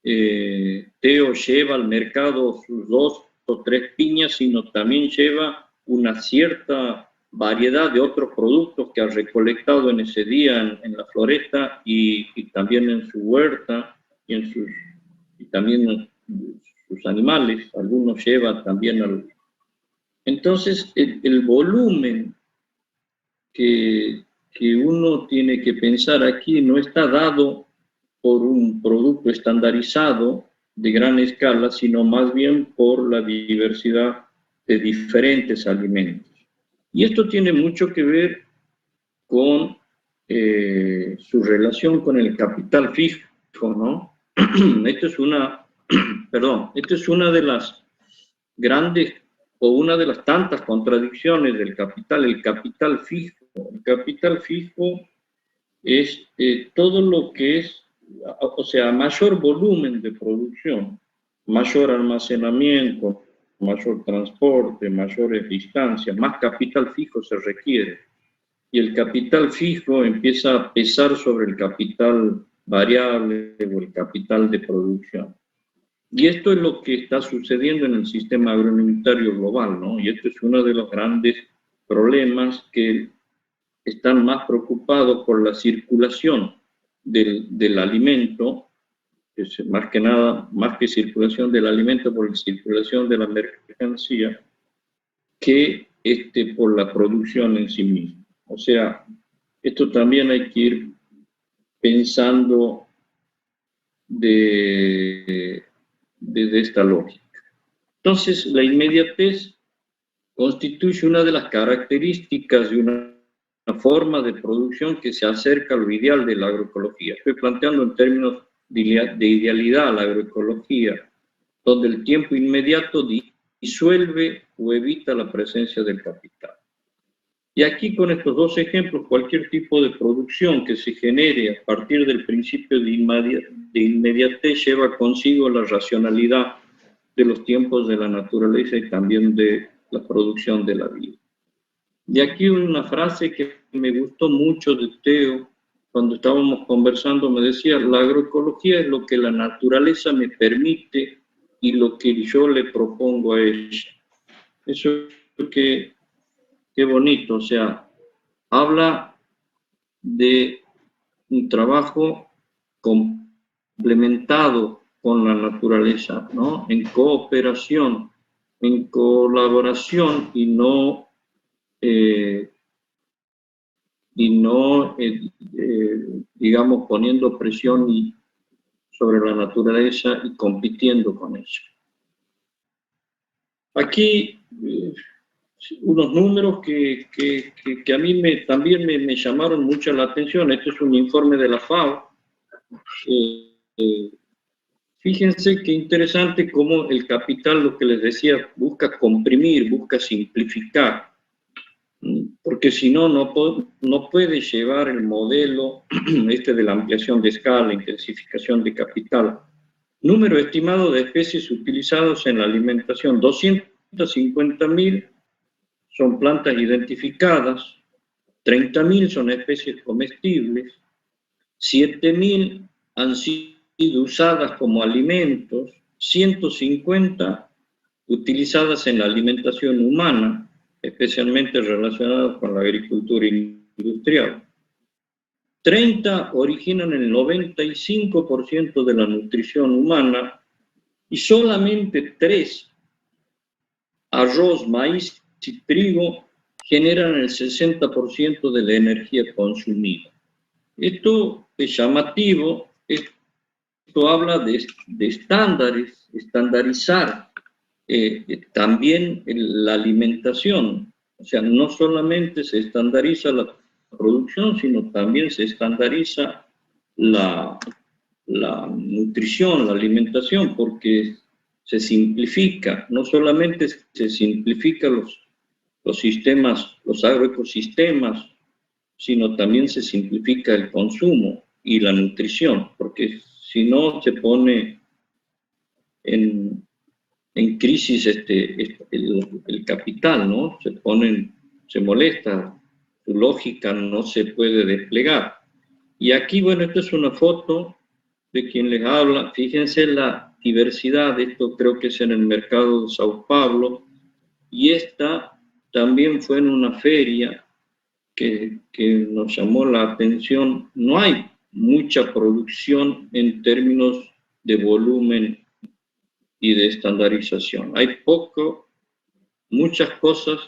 Teo lleva al mercado sus 2 o 3 piñas, sino también lleva una cierta variedad de otros productos que ha recolectado en ese día en la floresta y también en su huerta y también en sus animales, algunos lleva también al... Entonces, el volumen que uno tiene que pensar aquí no está dado por un producto estandarizado de gran escala, sino más bien por la diversidad de diferentes alimentos. Y esto tiene mucho que ver con su relación con el capital fijo, ¿no? Esto es una, esto es una de las grandes o una de las tantas contradicciones del capital, el capital fijo. El capital fijo es todo lo que es, o sea, mayor volumen de producción, mayor almacenamiento, mayor transporte, mayores distancias, más capital fijo se requiere. Y el capital fijo empieza a pesar sobre el capital variable o el capital de producción. Y esto es lo que está sucediendo en el sistema agroalimentario global, ¿no? Y esto es uno de los grandes problemas que están más preocupados por la circulación del alimento, que es más que nada, más que circulación del alimento, por la circulación de la mercancía, que por la producción en sí misma. O sea, esto también hay que ir pensando desde esta lógica. Entonces, la inmediatez constituye una de las características de una forma de producción que se acerca a lo ideal de la agroecología. Estoy planteando en términos de idealidad a la agroecología, donde el tiempo inmediato disuelve o evita la presencia del capital. Y aquí con estos dos ejemplos, cualquier tipo de producción que se genere a partir del principio de inmediatez lleva consigo la racionalidad de los tiempos de la naturaleza y también de la producción de la vida. Y aquí una frase que me gustó mucho de Teo, cuando estábamos conversando, me decía, la agroecología es lo que la naturaleza me permite y lo que yo le propongo a ella. Eso es que... Qué bonito, o sea, habla de un trabajo complementado con la naturaleza, ¿no? En cooperación, en colaboración y no digamos, poniendo presión sobre la naturaleza y compitiendo con ella. Aquí... unos números que a mí también me llamaron mucho la atención. Este es un informe de la FAO. Fíjense qué interesante cómo el capital, lo que les decía, busca comprimir, busca simplificar, porque si no, no puede llevar el modelo de la ampliación de escala, intensificación de capital. Número estimado de especies utilizadas en la alimentación, 250.000 son plantas identificadas, 30.000 son especies comestibles, 7.000 han sido usadas como alimentos, 150 utilizadas en la alimentación humana, especialmente relacionadas con la agricultura industrial. 30 originan el 95% de la nutrición humana y solamente 3, arroz, maíz y trigo, generan el 60% de la energía consumida. Esto es llamativo, esto habla de estándares, estandarizar también la alimentación. O sea, no solamente se estandariza la producción, sino también se estandariza la nutrición, la alimentación, porque se simplifica, no solamente se simplifica los sistemas, los agroecosistemas, sino también se simplifica el consumo y la nutrición, porque si no se pone en crisis el capital, ¿no? Se molesta, su lógica no se puede desplegar. Y aquí, bueno, esta es una foto de quien les habla. Fíjense la diversidad, esto creo que es en el mercado de Sao Paulo, y esta también fue en una feria que nos llamó la atención. No hay mucha producción en términos de volumen y de estandarización. Hay muchas cosas,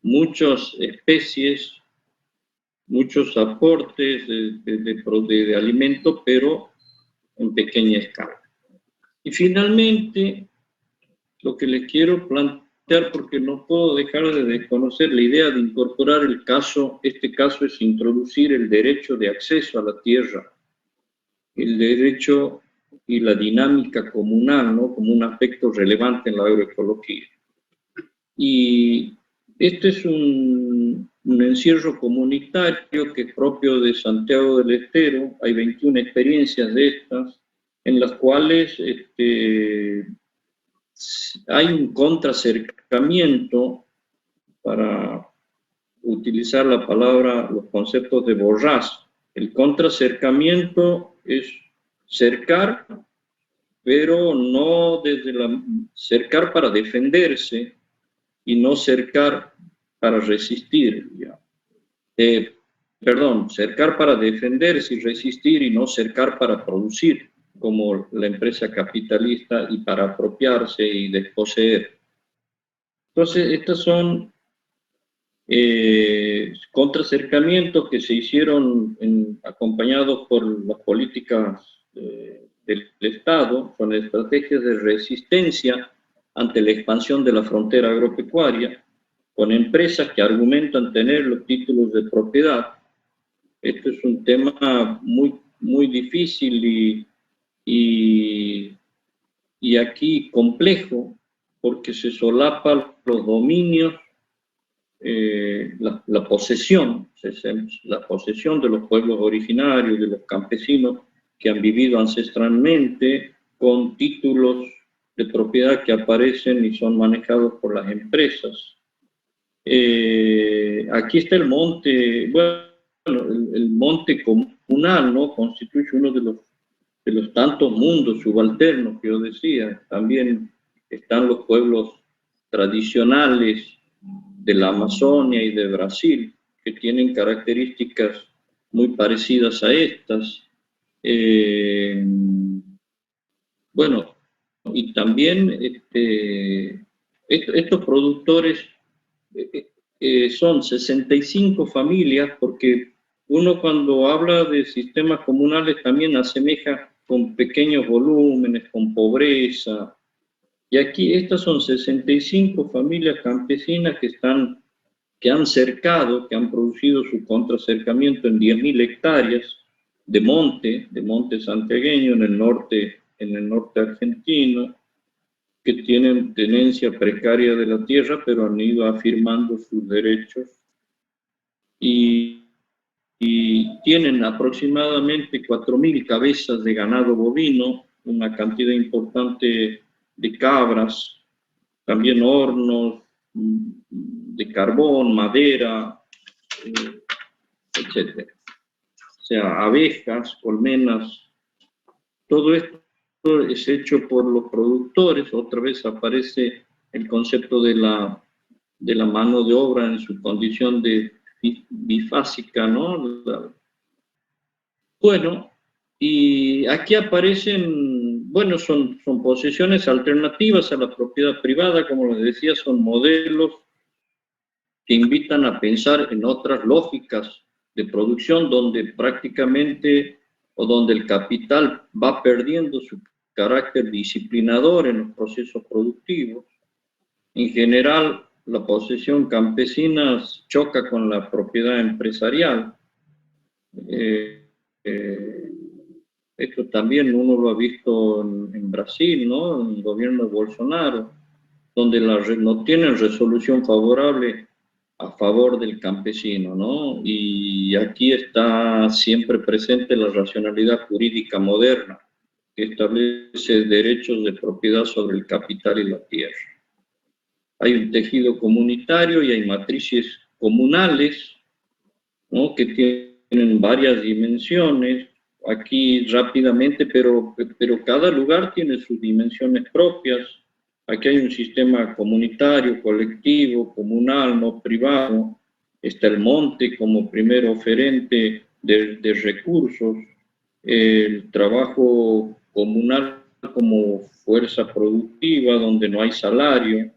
muchas especies, muchos aportes de alimento, pero en pequeña escala. Y finalmente, lo que les quiero plantear, porque no puedo dejar de desconocer la idea de incorporar este caso es introducir el derecho de acceso a la tierra, el derecho y la dinámica comunal, ¿no?, como un aspecto relevante en la agroecología. Y este es un encierro comunitario que es propio de Santiago del Estero. Hay 21 experiencias de estas, en las cuales hay un contracercamiento, para utilizar la palabra, los conceptos de Borràs. El contracercamiento es cercar, pero no cercar para defenderse y no cercar para resistir. Cercar para defenderse y resistir, y no cercar para producir, como la empresa capitalista, y para apropiarse y desposeer. Entonces, estos son contracercamientos que se hicieron acompañados por las políticas del Estado, son estrategias de resistencia ante la expansión de la frontera agropecuaria, con empresas que argumentan tener los títulos de propiedad. Esto es un tema muy, muy difícil y aquí complejo, porque se solapan los dominios, la posesión de los pueblos originarios, de los campesinos que han vivido ancestralmente, con títulos de propiedad que aparecen y son manejados por las empresas. Aquí está el monte, el monte comunal, ¿no?, constituye uno de los tantos mundos subalternos que yo decía. También están los pueblos tradicionales de la Amazonia y de Brasil, que tienen características muy parecidas a estas. Bueno, y también estos productores son 65 familias, porque uno, cuando habla de sistemas comunales, también asemeja con pequeños volúmenes, con pobreza. Y aquí estas son 65 familias campesinas que han cercado, que han producido su contracercamiento en 10.000 hectáreas de monte santiagueño en el norte argentino, que tienen tenencia precaria de la tierra, pero han ido afirmando sus derechos y tienen aproximadamente 4.000 cabezas de ganado bovino, una cantidad importante de cabras, también hornos de carbón, madera, etc. O sea, abejas, colmenas, todo esto es hecho por los productores. Otra vez aparece el concepto de la mano de obra en su condición de bifásica, ¿no? Bueno, y aquí aparecen, bueno, son posesiones alternativas a la propiedad privada, como les decía, son modelos que invitan a pensar en otras lógicas de producción, donde prácticamente, o donde el capital va perdiendo su carácter disciplinador en los procesos productivos. En general, la posesión campesina choca con la propiedad empresarial. Esto también uno lo ha visto en Brasil, ¿no?, en el gobierno de Bolsonaro, donde no tienen resolución favorable a favor del campesino, ¿no? Y aquí está siempre presente la racionalidad jurídica moderna, que establece derechos de propiedad sobre el capital y la tierra. Hay un tejido comunitario y hay matrices comunales, ¿no?, que tienen varias dimensiones. Aquí rápidamente, pero cada lugar tiene sus dimensiones propias. Aquí hay un sistema comunitario, colectivo, comunal, no privado. Está el monte como primer oferente de recursos. El trabajo comunal como fuerza productiva, donde no hay salario.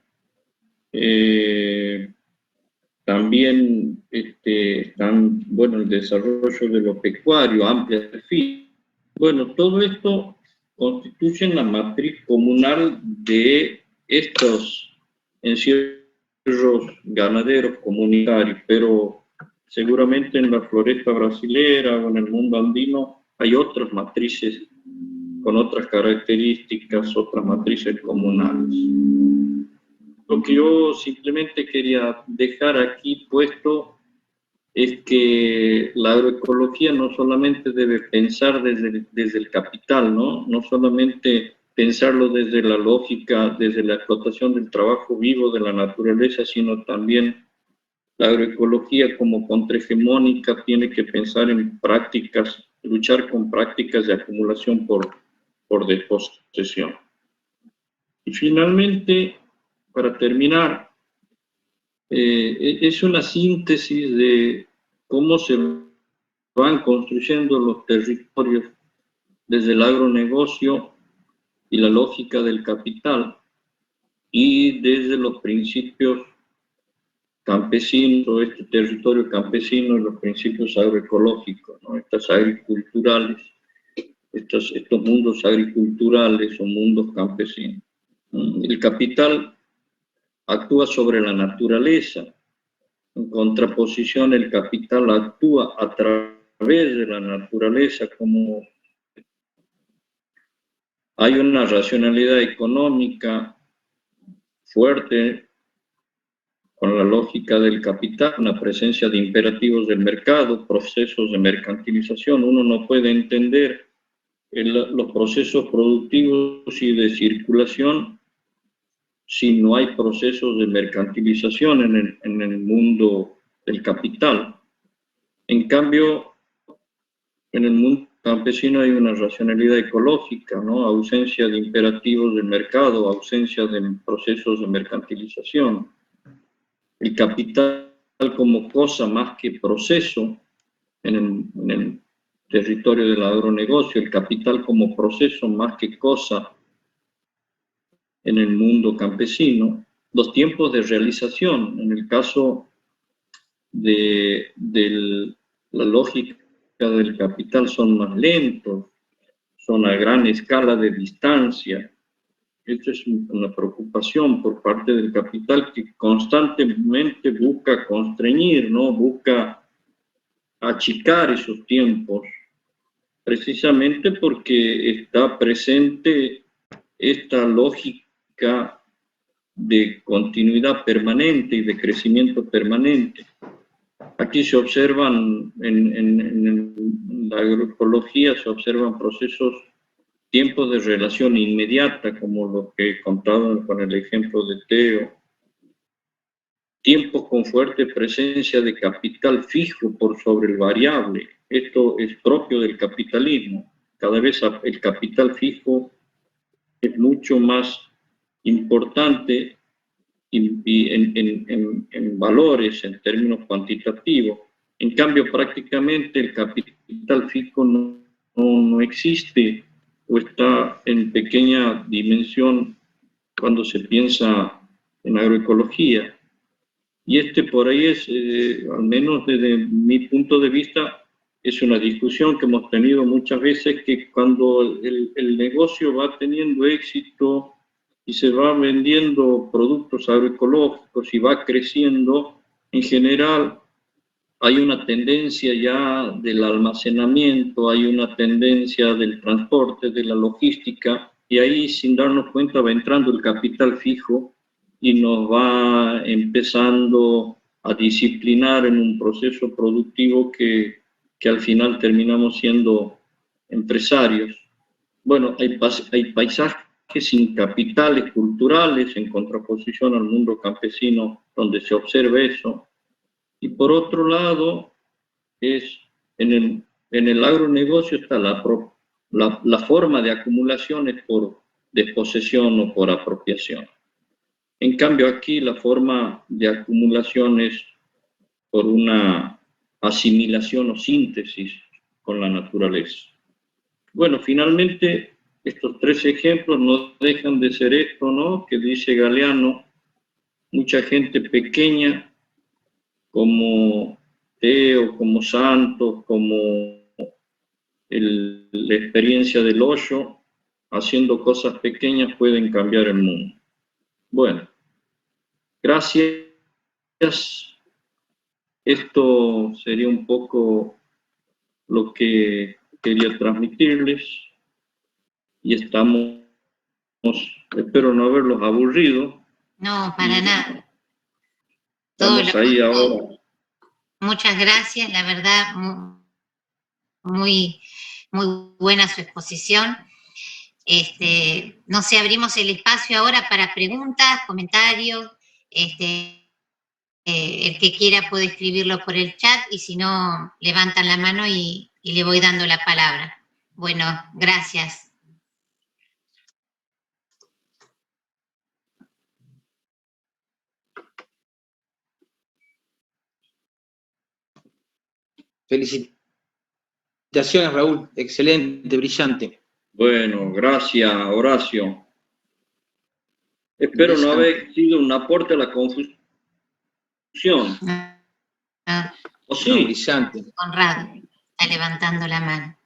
También están, bueno, el desarrollo de lo pecuario, amplia fin. Bueno, todo esto constituye la matriz comunal de estos encierros ganaderos comunitarios, pero seguramente en la floresta brasilera o en el mundo andino hay otras matrices con otras características, otras matrices comunales. Lo que yo simplemente quería dejar aquí puesto es que la agroecología no solamente debe pensar desde el capital, ¿no? No solamente pensarlo desde la lógica, desde la explotación del trabajo vivo de la naturaleza, sino también la agroecología como contrahegemónica tiene que pensar en prácticas, luchar con prácticas de acumulación por desposesión. Y finalmente, para terminar, es una síntesis de cómo se van construyendo los territorios desde el agronegocio y la lógica del capital y desde los principios campesinos, este territorio campesino y los principios agroecológicos, ¿no? Estas agriculturales, estos mundos agriculturales o mundos campesinos. El capital actúa sobre la naturaleza. En contraposición, el capital actúa a través de la naturaleza, como hay una racionalidad económica fuerte con la lógica del capital, una presencia de imperativos del mercado, procesos de mercantilización. Uno no puede entender los procesos productivos y de circulación si no hay procesos de mercantilización en el mundo del capital. En cambio, en el mundo campesino hay una racionalidad ecológica, ¿no? Ausencia de imperativos del mercado, ausencia de procesos de mercantilización. El capital como cosa más que proceso en el territorio del agronegocio, el capital como proceso más que cosa en el mundo campesino, los tiempos de realización, en el caso de la lógica del capital son más lentos, son a gran escala de distancia. Esto es una preocupación por parte del capital que constantemente busca constreñir, ¿no? Busca achicar esos tiempos, precisamente porque está presente esta lógica de continuidad permanente y de crecimiento permanente. Aquí se observan, en la agroecología se observan procesos, tiempos de relación inmediata, como lo que he contado con el ejemplo de Teo, tiempos con fuerte presencia de capital fijo por sobre el variable. Esto es propio del capitalismo. Cada vez el capital fijo es mucho más importante y en valores, en términos cuantitativos. En cambio, prácticamente el capital fijo no existe o está en pequeña dimensión cuando se piensa en agroecología. Y por ahí es, al menos desde mi punto de vista, es una discusión que hemos tenido muchas veces, que cuando el negocio va teniendo éxito y se va vendiendo productos agroecológicos y va creciendo, en general hay una tendencia ya del almacenamiento, hay una tendencia del transporte, de la logística, y ahí sin darnos cuenta va entrando el capital fijo y nos va empezando a disciplinar en un proceso productivo que al final terminamos siendo empresarios. Bueno, hay paisajes sin capitales culturales en contraposición al mundo campesino donde se observa eso. Y por otro lado, en el agronegocio está la forma de acumulación es por desposesión o por apropiación. En cambio, aquí la forma de acumulación es por una asimilación o síntesis con la naturaleza. Bueno, finalmente, estos tres ejemplos no dejan de ser esto, ¿no? Que dice Galeano, mucha gente pequeña, como Teo, como Santos, como la experiencia del Osho, haciendo cosas pequeñas pueden cambiar el mundo. Bueno, gracias. Esto sería un poco lo que quería transmitirles y estamos, espero no haberlos aburrido. No, para nada. Estamos ahí ahora. Muchas gracias, la verdad, muy, muy buena su exposición. No sé, abrimos el espacio ahora para preguntas, comentarios. El que quiera puede escribirlo por el chat y si no, levantan la mano y le voy dando la palabra. Bueno, gracias. Felicitaciones, Raúl. Excelente, brillante. Bueno, gracias, Horacio. Espero no haber sido un aporte a la confusión. ¿O sí? No, brillante. Conrado está levantando la mano.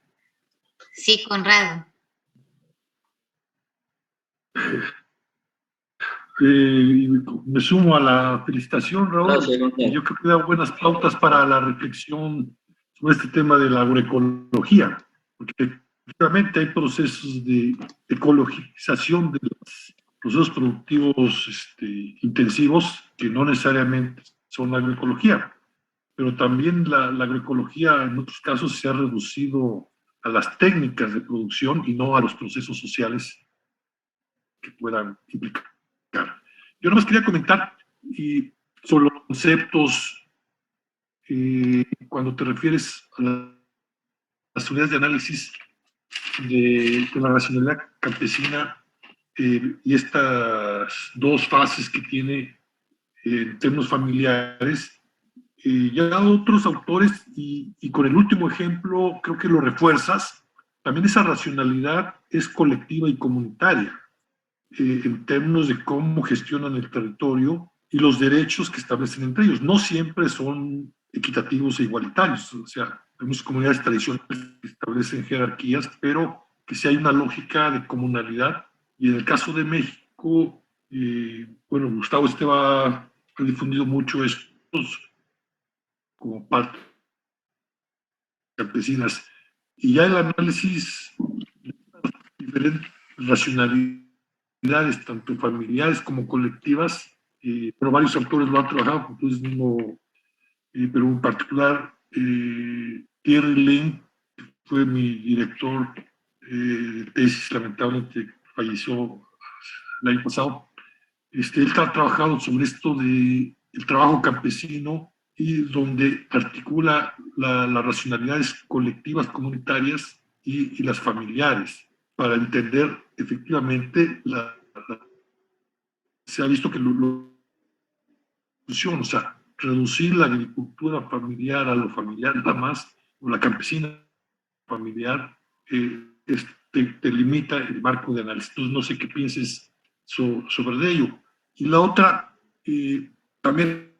Sí, Conrado. Me sumo a la felicitación, Raúl. Gracias, yo creo que da buenas pautas para la reflexión sobre este tema de la agroecología, porque efectivamente hay procesos de ecologización de los procesos productivos intensivos que no necesariamente son agroecología, pero también la agroecología en otros casos se ha reducido a las técnicas de producción y no a los procesos sociales que puedan implicar. Yo nomás quería comentar sobre los conceptos cuando te refieres a las unidades de análisis de la racionalidad campesina y estas dos fases que tiene en términos familiares. Ya otros autores, y con el último ejemplo creo que lo refuerzas, también esa racionalidad es colectiva y comunitaria. En términos de cómo gestionan el territorio y los derechos que establecen entre ellos. No siempre son equitativos e igualitarios, o sea, tenemos comunidades tradicionales que establecen jerarquías, pero que sí hay una lógica de comunalidad, y en el caso de México, bueno, Gustavo Esteva ha difundido mucho estos como parte campesinas, y ya el análisis de diferentes racionalidades, tanto familiares como colectivas, pero varios autores lo han trabajado, entonces mismo, pero en particular Thierry Lin, que fue mi director de tesis, lamentablemente falleció el año pasado. Él ha trabajado sobre esto de el trabajo campesino y donde articula las racionalidades colectivas, comunitarias y las familiares, para entender efectivamente se ha visto que funciona, o sea, reducir la agricultura familiar a lo familiar nada más, o la campesina familiar, te limita el marco de análisis. Entonces, no sé qué pienses sobre ello. Y la otra, también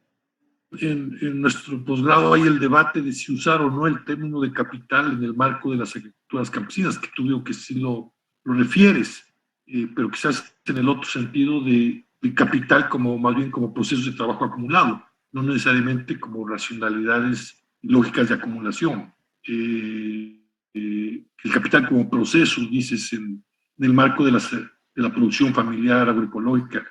en nuestro posgrado hay el debate de si usar o no el término de capital en el marco de las agriculturas campesinas, que tú digo que sí lo refieres, pero quizás en el otro sentido de capital como más bien como procesos de trabajo acumulado, no necesariamente como racionalidades lógicas de acumulación. El capital como proceso, dices, en el marco de la producción familiar agroecológica,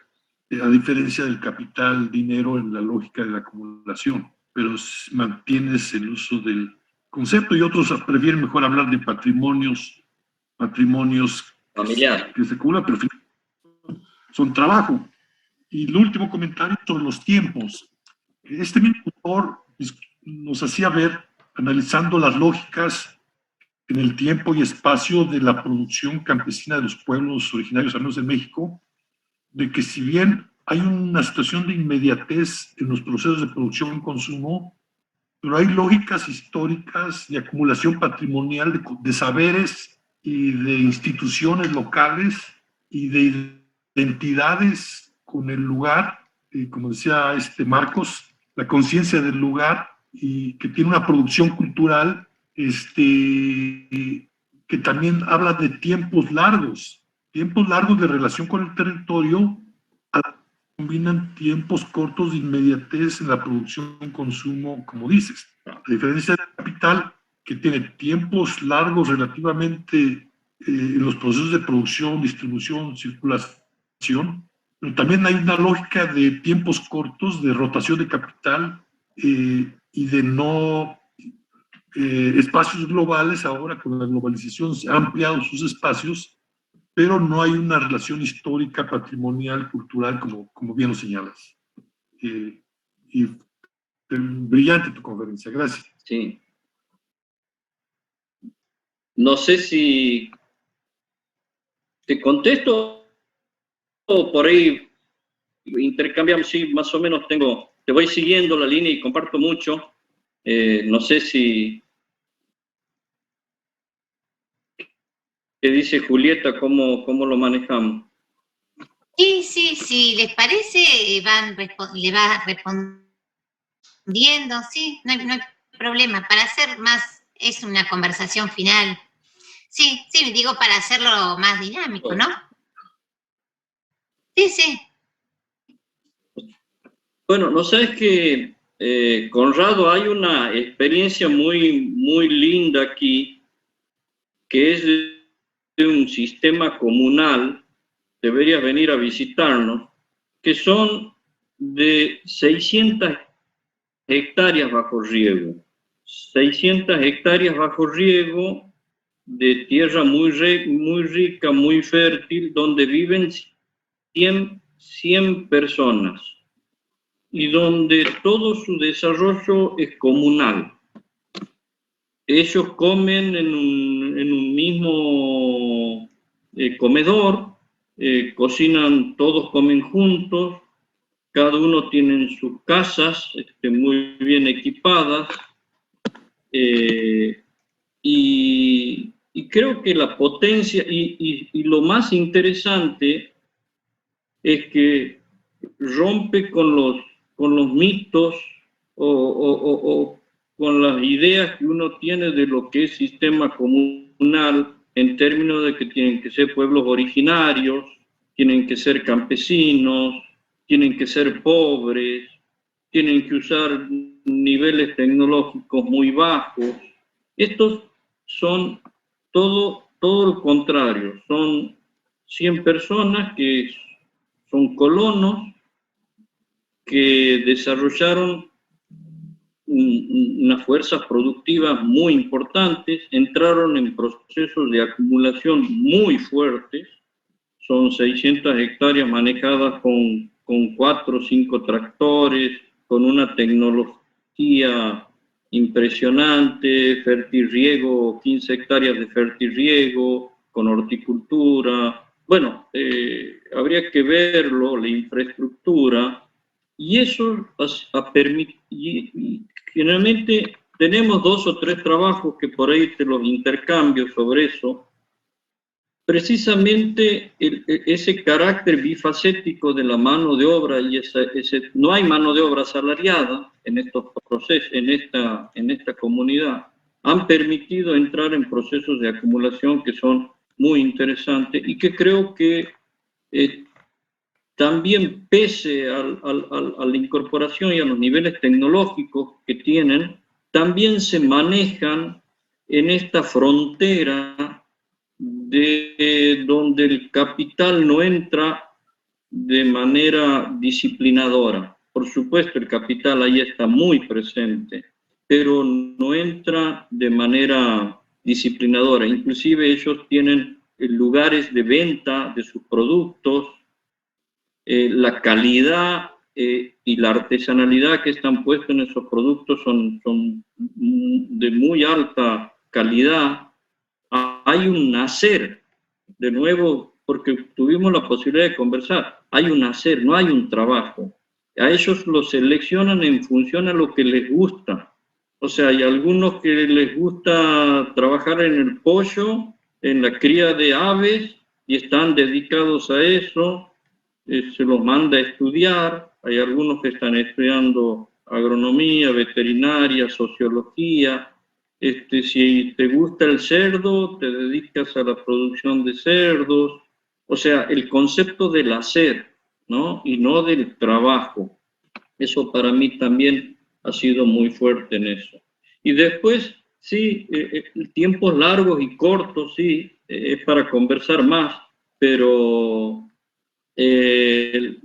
a diferencia del capital, dinero en la lógica de la acumulación, pero mantienes el uso del concepto, y otros prefieren mejor hablar de patrimonios familiar que se acumulan, pero son trabajo. Y el último comentario sobre los tiempos. Este mismo autor nos hacía ver, analizando las lógicas en el tiempo y espacio de la producción campesina de los pueblos originarios, al menos en México, de que si bien hay una situación de inmediatez en los procesos de producción y consumo, pero hay lógicas históricas de acumulación patrimonial de saberes y de instituciones locales y de identidades con el lugar, como decía Marcos, la conciencia del lugar, y que tiene una producción cultural que también habla de tiempos largos de relación con el territorio, combinan tiempos cortos de inmediatez en la producción y consumo, como dices. A diferencia del capital, que tiene tiempos largos relativamente en los procesos de producción, distribución, circulación, pero también hay una lógica de tiempos cortos, de rotación de capital y de no espacios globales. Ahora con la globalización se han ampliado sus espacios, pero no hay una relación histórica, patrimonial, cultural, como bien lo señalas. Y brillante tu conferencia, gracias. Sí. No sé si te contesto o por ahí intercambiamos. Sí, más o menos te voy siguiendo la línea y comparto mucho. No sé si... ¿Qué dice Julieta? ¿Cómo lo manejamos? Sí, ¿les parece? Le va respondiendo, sí, no hay problema. Para hacer más, es una conversación final. Sí, digo para hacerlo más dinámico, ¿no? Sí. Bueno, no sabes que, Conrado, hay una experiencia muy, muy linda aquí, que es de un sistema comunal, deberías venir a visitarnos, que son de 600 hectáreas bajo riego. 600 hectáreas bajo riego de tierra muy rica, muy fértil, donde viven 100 personas y donde todo su desarrollo es comunal. Ellos comen en un mismo comedor, cocinan, todos comen juntos, cada uno tiene sus casas muy bien equipadas, y creo que la potencia y lo más interesante es que rompe con los mitos o con las ideas que uno tiene de lo que es sistema comunal, en términos de que tienen que ser pueblos originarios, tienen que ser campesinos, tienen que ser pobres, tienen que usar niveles tecnológicos muy bajos. Estos son todo lo contrario, son 100 personas que son colonos que desarrollaron unas fuerzas productivas muy importantes, entraron en procesos de acumulación muy fuertes. Son 600 hectáreas manejadas con 4 o 5 tractores, con una tecnología impresionante, fertirriego, 15 hectáreas de fertirriego, con horticultura. Bueno, habría que verlo, la infraestructura, y eso ha permitido. Generalmente tenemos 2 o 3 trabajos que por ahí te los intercambio sobre eso. Precisamente ese carácter bifacético de la mano de obra y no hay mano de obra asalariada en estos procesos, en esta comunidad, han permitido entrar en procesos de acumulación que son muy interesantes y que creo que también, pese a la incorporación y a los niveles tecnológicos que tienen, también se manejan en esta frontera de donde el capital no entra de manera disciplinadora. Por supuesto, el capital ahí está muy presente, pero no entra de manera disciplinadora. Inclusive ellos tienen lugares de venta de sus productos, la calidad y la artesanalidad que están puestos en esos productos son de muy alta calidad. Hay un hacer, de nuevo, porque tuvimos la posibilidad de conversar, hay un hacer, no hay un trabajo. A ellos los seleccionan en función a lo que les gusta. O sea, hay algunos que les gusta trabajar en el pollo en la cría de aves y están dedicados a eso, se los manda a estudiar, hay algunos que están estudiando agronomía, veterinaria, sociología. Si te gusta el cerdo, te dedicas a la producción de cerdos, o sea, el concepto del hacer, ¿no? Y no del trabajo. Eso para mí también ha sido muy fuerte en eso. Y después, sí, tiempos largos y cortos, sí, es para conversar más, pero el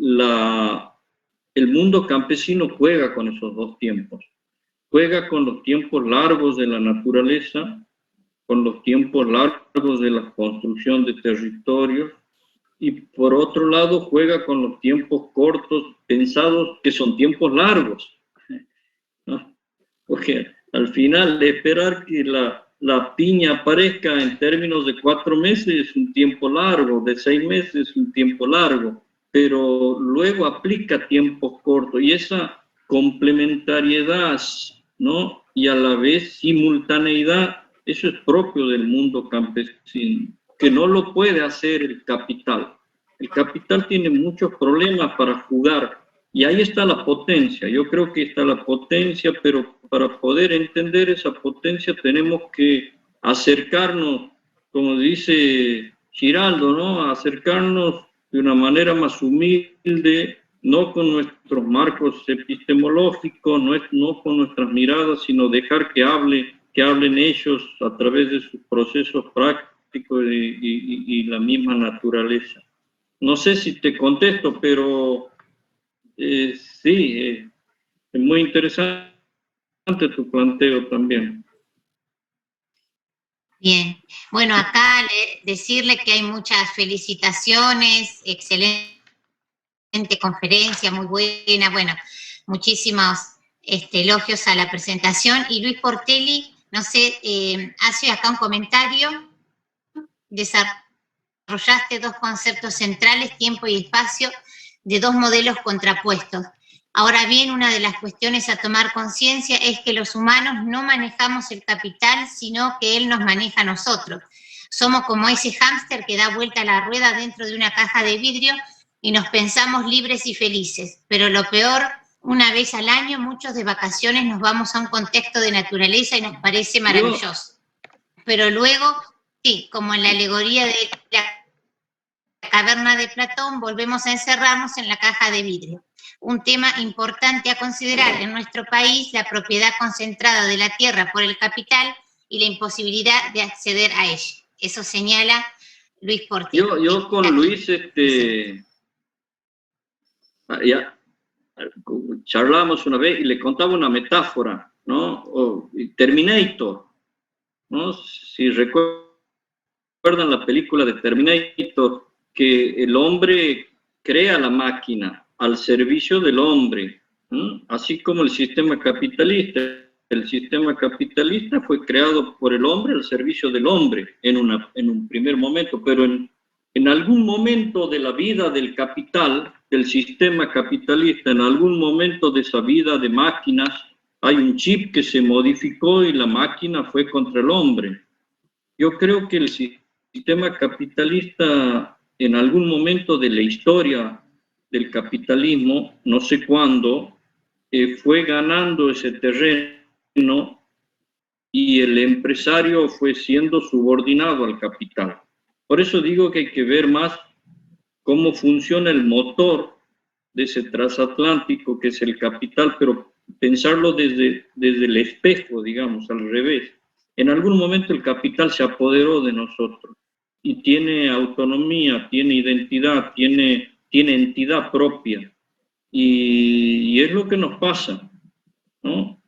mundo campesino juega con esos dos tiempos. Juega con los tiempos largos de la naturaleza, con los tiempos largos de la construcción de territorios, y por otro lado juega con los tiempos cortos pensados que son tiempos largos, ¿no? Porque al final esperar que la piña aparezca en términos de 4 meses es un tiempo largo, de 6 meses es un tiempo largo, pero luego aplica tiempos cortos y esa complementariedad, ¿no? Y a la vez simultaneidad, eso es propio del mundo campesino, que no lo puede hacer el capital. El capital tiene muchos problemas para jugar y ahí está la potencia. Yo creo que está la potencia, pero para poder entender esa potencia tenemos que acercarnos, como dice Giraldo, ¿no? Acercarnos de una manera más humilde, no con nuestros marcos epistemológicos, no con nuestras miradas, sino dejar que hablen ellos a través de sus procesos prácticos y la misma naturaleza. No sé si te contesto, pero sí, es muy interesante tu planteo también. Bien, bueno, acá decirle que hay muchas felicitaciones, excelente conferencia, muy buena, bueno, muchísimos elogios a la presentación. Y Luis Portelli, no sé, hace acá un comentario, desarrollaste dos conceptos centrales, tiempo y espacio, de dos modelos contrapuestos. Ahora bien, una de las cuestiones a tomar conciencia es que los humanos no manejamos el capital, sino que él nos maneja a nosotros. Somos como ese hámster que da vuelta a la rueda dentro de una caja de vidrio y nos pensamos libres y felices. Pero lo peor, una vez al año, muchos de vacaciones nos vamos a un contexto de naturaleza y nos parece maravilloso. Pero luego, sí, como en la alegoría de la caverna de Platón, volvemos a encerrarnos en la caja de vidrio. Un tema importante a considerar en nuestro país, la propiedad concentrada de la tierra por el capital y la imposibilidad de acceder a ella. Eso señala Luis Portillo. Yo con Luis, ya charlábamos una vez y le contaba una metáfora, ¿no? Terminator, ¿no? Si recuerdan la película de Terminator, que el hombre crea la máquina al servicio del hombre, ¿no? Así como el sistema capitalista. El sistema capitalista fue creado por el hombre al servicio del hombre en un primer momento, pero en algún momento de la vida del capital, del sistema capitalista, en algún momento de esa vida de máquinas, hay un chip que se modificó y la máquina fue contra el hombre. Yo creo que el sistema capitalista, en algún momento de la historia del capitalismo, no sé cuándo, fue ganando ese terreno y el empresario fue siendo subordinado al capital. Por eso digo que hay que ver más cómo funciona el motor de ese transatlántico que es el capital, pero pensarlo desde el espejo, digamos, al revés. En algún momento el capital se apoderó de nosotros y tiene autonomía, tiene identidad, tiene entidad propia. Y es lo que nos pasa, ¿no?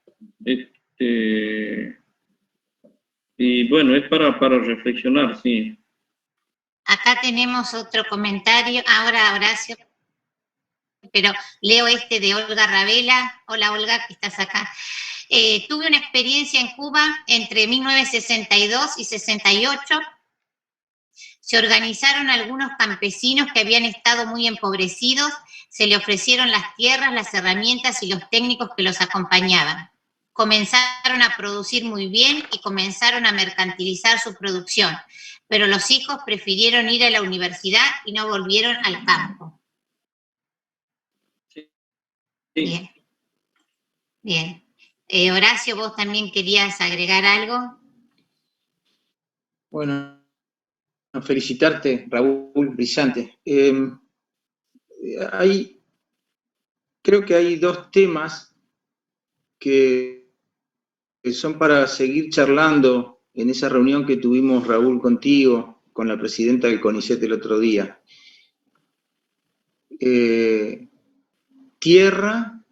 Y bueno, es para reflexionar, sí. Acá tenemos otro comentario, ahora Horacio, pero leo de Olga Ravela. Hola Olga, que estás acá. Tuve una experiencia en Cuba entre 1962 y 68. Se organizaron algunos campesinos que habían estado muy empobrecidos, se le ofrecieron las tierras, las herramientas y los técnicos que los acompañaban. comenzaron a producir muy bien y comenzaron a mercantilizar su producción, pero los hijos prefirieron ir a la universidad y no volvieron al campo. Sí. Bien, bien. Horacio, ¿vos también querías agregar algo? Bueno, felicitarte, Raúl, brillante. Creo que hay dos temas que son para seguir charlando en esa reunión que tuvimos, Raúl, contigo, con la presidenta del CONICET el otro día. Tierra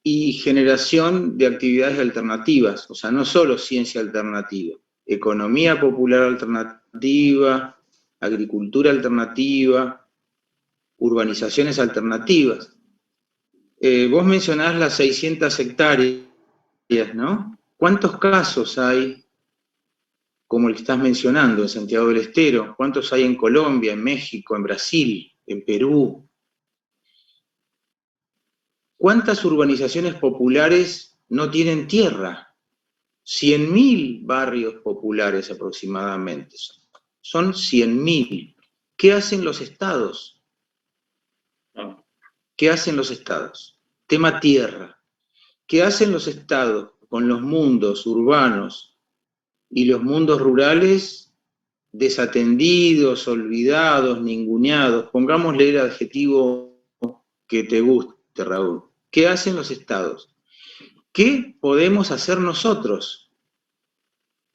y generación de actividades alternativas, o sea, no solo ciencia alternativa, economía popular alternativa, agricultura alternativa, urbanizaciones alternativas. Vos mencionás las 600 hectáreas, ¿no? ¿Cuántos casos hay, como el que estás mencionando, en Santiago del Estero? ¿Cuántos hay en Colombia, en México, en Brasil, en Perú? ¿Cuántas urbanizaciones populares no tienen tierra? 100.000 barrios populares aproximadamente. Son 100.000. ¿Qué hacen los estados? ¿Qué hacen los estados? Tema tierra. ¿Qué hacen los estados con los mundos urbanos y los mundos rurales desatendidos, olvidados, ninguneados? Pongámosle el adjetivo que te guste, Raúl. ¿Qué hacen los estados? ¿Qué podemos hacer nosotros?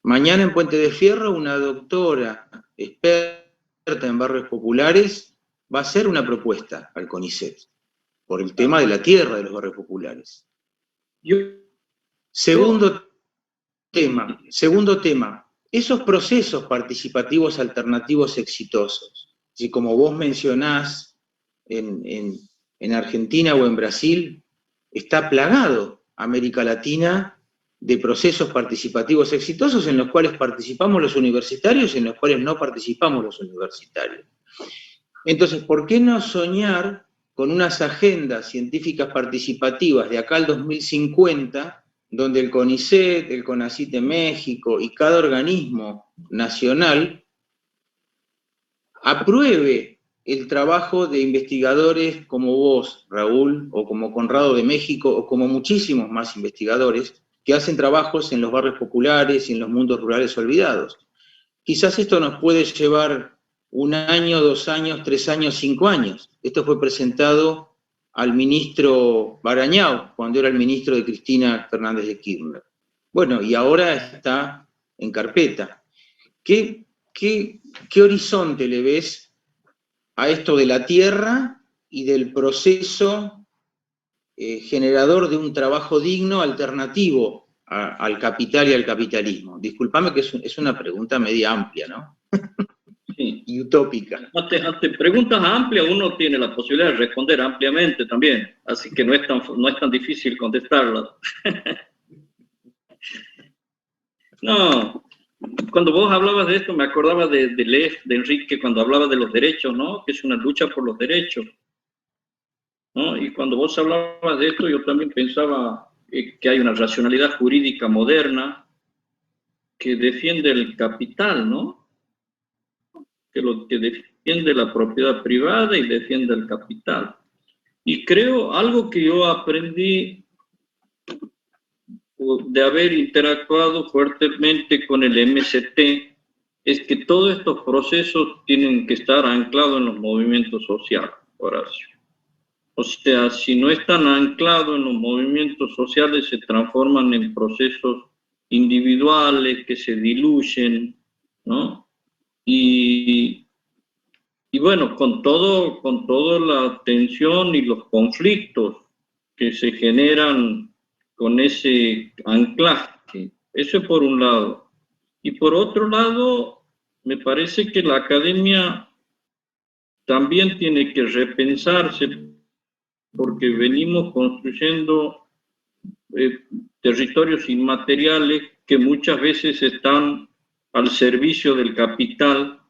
Mañana en Puente de Fierro, una doctora experta en barrios populares va a hacer una propuesta al CONICET por el tema de la tierra de los barrios populares. Segundo tema, esos procesos participativos alternativos exitosos, y como vos mencionás en Argentina o en Brasil, está plagado América Latina de procesos participativos exitosos en los cuales participamos los universitarios y en los cuales no participamos los universitarios. Entonces, ¿por qué no soñar con unas agendas científicas participativas de acá al 2050, donde el CONICET, el CONACYT de México y cada organismo nacional apruebe el trabajo de investigadores como vos, Raúl, o como Conrado de México, o como muchísimos más investigadores que hacen trabajos en los barrios populares y en los mundos rurales olvidados? Quizás esto nos puede llevar 1 año, 2 años, 3 años, 5 años. Esto fue presentado al ministro Barañao, cuando era el ministro de Cristina Fernández de Kirchner. Bueno, y ahora está en carpeta. ¿Qué horizonte le ves a esto de la tierra y del proceso generador de un trabajo digno alternativo al capital y al capitalismo? Disculpame que es una pregunta media amplia, ¿no? Sí. Y utópica. Ante preguntas amplias uno tiene la posibilidad de responder ampliamente también, así que no es tan difícil contestarlas. No, cuando vos hablabas de esto me acordaba de Lev, de Enrique, cuando hablaba de los derechos, ¿no? Que es una lucha por los derechos, ¿no? Y cuando vos hablabas de esto yo también pensaba que hay una racionalidad jurídica moderna que defiende el capital, ¿no? Que defiende la propiedad privada y defiende el capital. Y creo algo que yo aprendí de haber interactuado fuertemente con el MST es que todos estos procesos tienen que estar anclados en los movimientos sociales, Horacio. O sea, si no están anclados en los movimientos sociales, se transforman en procesos individuales que se diluyen, ¿no? Y bueno, con toda la tensión y los conflictos que se generan con ese anclaje. Eso por un lado. Y por otro lado, me parece que la academia también tiene que repensarse, porque venimos construyendo territorios inmateriales que muchas veces están al servicio del capital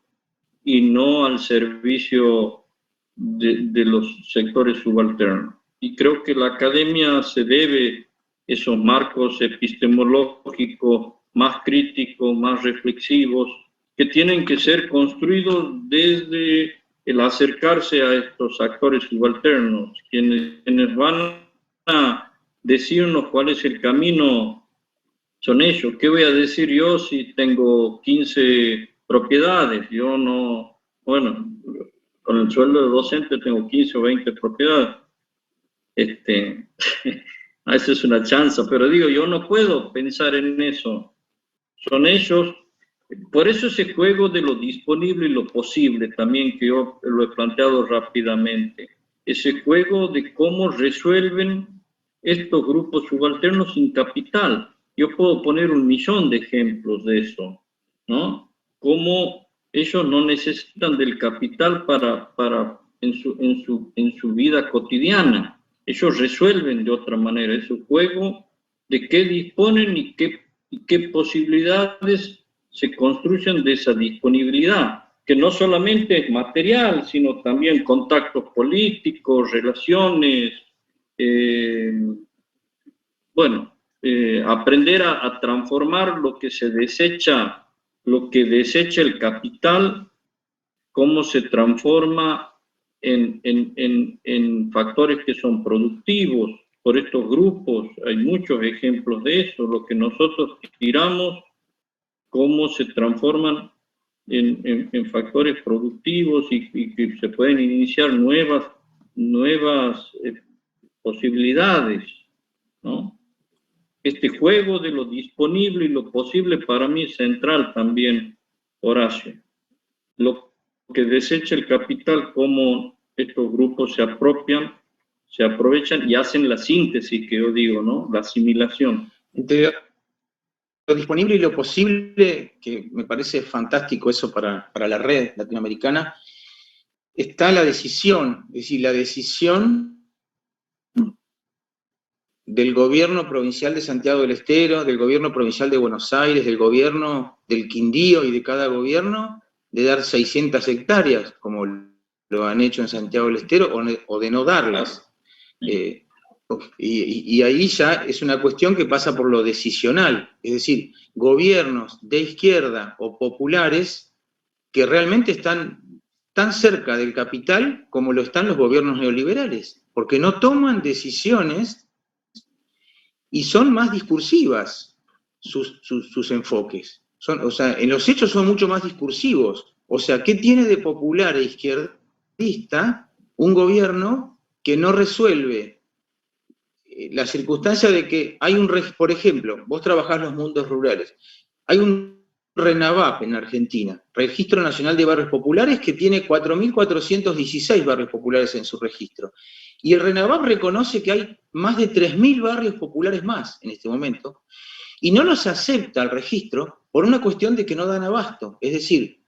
y no al servicio de los sectores subalternos. Y creo que la academia se debe esos marcos epistemológicos más críticos, más reflexivos, que tienen que ser construidos desde el acercarse a estos actores subalternos, quienes van a decirnos cuál es el camino, son ellos. ¿Qué voy a decir yo si tengo 15 propiedades? Yo no, bueno, con el sueldo de docente tengo 15 o 20 propiedades. Esa es una chanza, pero digo, yo no puedo pensar en eso. Son ellos. Por eso ese juego de lo disponible y lo posible también, que yo lo he planteado rápidamente, ese juego de cómo resuelven estos grupos subalternos sin capital. Yo puedo poner 1.000.000 de ejemplos de eso, ¿no? Cómo ellos no necesitan del capital en su vida cotidiana. Ellos resuelven de otra manera. Es un juego de qué disponen y qué posibilidades se construyen de esa disponibilidad, que no solamente es material, sino también contactos políticos, relaciones, aprender a transformar lo que se desecha, lo que desecha el capital, cómo se transforma en factores que son productivos por estos grupos. Hay muchos ejemplos de eso, lo que nosotros tiramos, cómo se transforman en factores productivos y que se pueden iniciar nuevas posibilidades, ¿no? Este juego de lo disponible y lo posible para mí es central también, Horacio. Lo que desecha el capital, cómo estos grupos se apropian, se aprovechan y hacen la síntesis que yo digo, ¿no? La asimilación. Entre lo disponible y lo posible, que me parece fantástico eso para la red latinoamericana, está la decisión, es decir, la decisión del gobierno provincial de Santiago del Estero, del gobierno provincial de Buenos Aires, del gobierno del Quindío y de cada gobierno, de dar 600 hectáreas, como lo han hecho en Santiago del Estero, o de no darlas. Y ahí ya es una cuestión que pasa por lo decisional, es decir, gobiernos de izquierda o populares que realmente están tan cerca del capital como lo están los gobiernos neoliberales, porque no toman decisiones y son más discursivas sus enfoques. O sea, en los hechos son mucho más discursivos. O sea, ¿qué tiene de popular e izquierdista un gobierno que no resuelve la circunstancia de que hay por ejemplo, vos trabajás los mundos rurales, hay un RENAVAP en Argentina, Registro Nacional de Barrios Populares, que tiene 4.416 barrios populares en su registro. Y el RENAVAP reconoce que hay más de 3.000 barrios populares más en este momento, y no los acepta al registro por una cuestión de que no dan abasto. Es decir,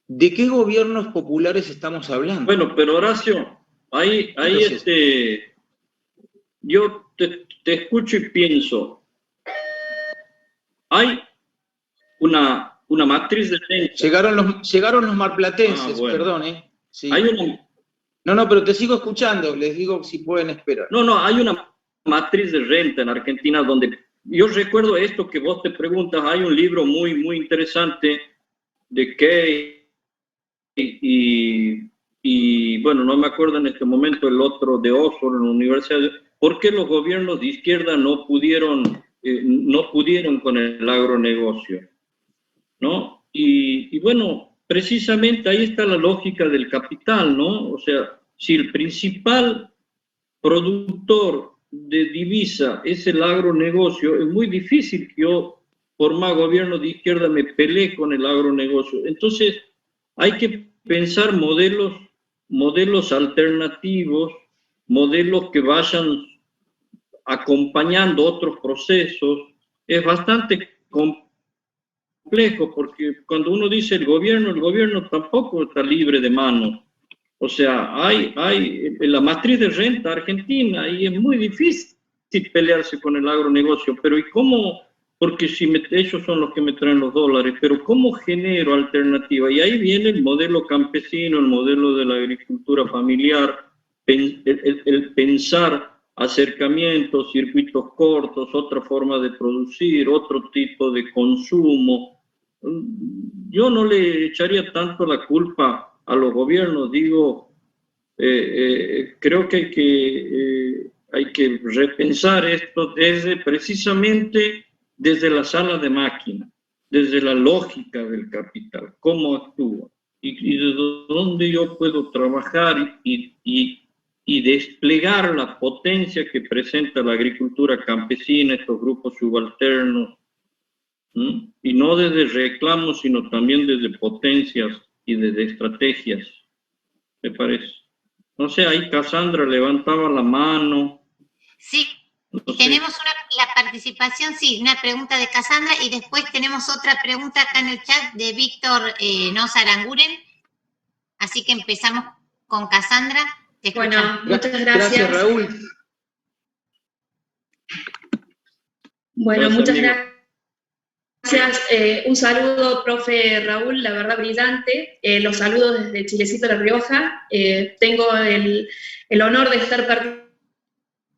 ¿de qué gobiernos populares estamos hablando? Bueno, pero Horacio, yo te escucho y pienso, hay una matriz de renta. Llegaron los marplatenses, bueno. Perdón, sí. Hay una... No, pero te sigo escuchando, les digo si pueden esperar. No, hay una matriz de renta en Argentina donde, yo recuerdo esto que vos te preguntas, hay un libro muy, muy interesante de Key y bueno, no me acuerdo en este momento el otro de Oxford, en la Universidad de... ¿Por qué los gobiernos de izquierda no pudieron con el agronegocio? ¿No? Y bueno, precisamente ahí está la lógica del capital, ¿no? O sea, si el principal productor de divisa es el agronegocio, es muy difícil que yo, por más gobierno de izquierda, me pelee con el agronegocio. Entonces, hay que pensar modelos alternativos, modelos que vayan acompañando otros procesos. Es bastante complejo, porque cuando uno dice el gobierno tampoco está libre de manos. O sea, hay la matriz de renta argentina y es muy difícil pelearse con el agronegocio, pero ¿y cómo? Porque si ellos son los que me traen los dólares, pero ¿cómo genero alternativa? Y ahí viene el modelo campesino, el modelo de la agricultura familiar, el pensar acercamientos, circuitos cortos, otra forma de producir, otro tipo de consumo. Yo no le echaría tanto la culpa a los gobiernos, digo, creo que hay que repensar esto precisamente desde la sala de máquina, desde la lógica del capital, cómo actúa y desde dónde yo puedo trabajar y desplegar la potencia que presenta la agricultura campesina, estos grupos subalternos, ¿sí? Y no desde reclamos, sino también desde potencias y desde estrategias, me parece. No sé, ahí Cassandra levantaba la mano. Sí, no sé. Tenemos la participación, sí, una pregunta de Cassandra y después tenemos otra pregunta acá en el chat de Víctor Noza Aranguren. Así que empezamos con Cassandra. Bueno, muchas gracias. Gracias, Raúl. Bueno, Gracias, muchas amigo. gracias. Un saludo, profe Raúl, la verdad brillante. Los saludo desde Chilecito, La Rioja. Tengo el honor de estar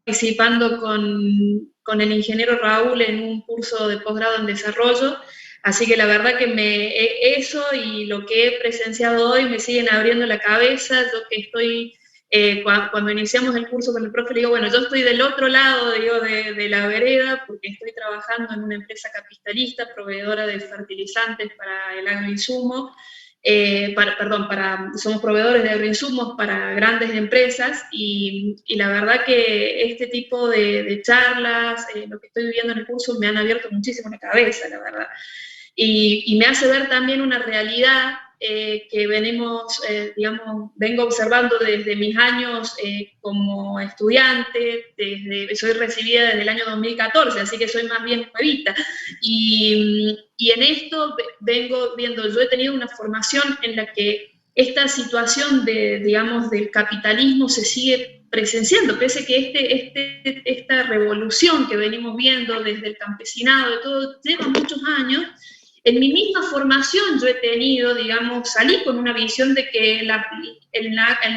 participando con el ingeniero Raúl en un curso de posgrado en desarrollo. Así que la verdad que eso y lo que he presenciado hoy me siguen abriendo la cabeza. Yo que estoy, cuando iniciamos el curso con el profe, le digo, bueno, yo estoy del otro lado, digo, de la vereda, porque estoy trabajando en una empresa capitalista, proveedora de fertilizantes para el agroinsumo, somos proveedores de agroinsumos para grandes empresas y la verdad que este tipo de charlas, lo que estoy viviendo en el curso me han abierto muchísimo la cabeza, la verdad. Y me hace ver también una realidad que vengo observando desde mis años como estudiante, soy recibida desde el año 2014, así que soy más bien nuevita. Y en esto vengo viendo, yo he tenido una formación en la que esta situación del capitalismo se sigue presenciando, pese que esta revolución que venimos viendo desde el campesinado y todo, lleva muchos años. En mi misma formación yo he tenido, salí con una visión de que el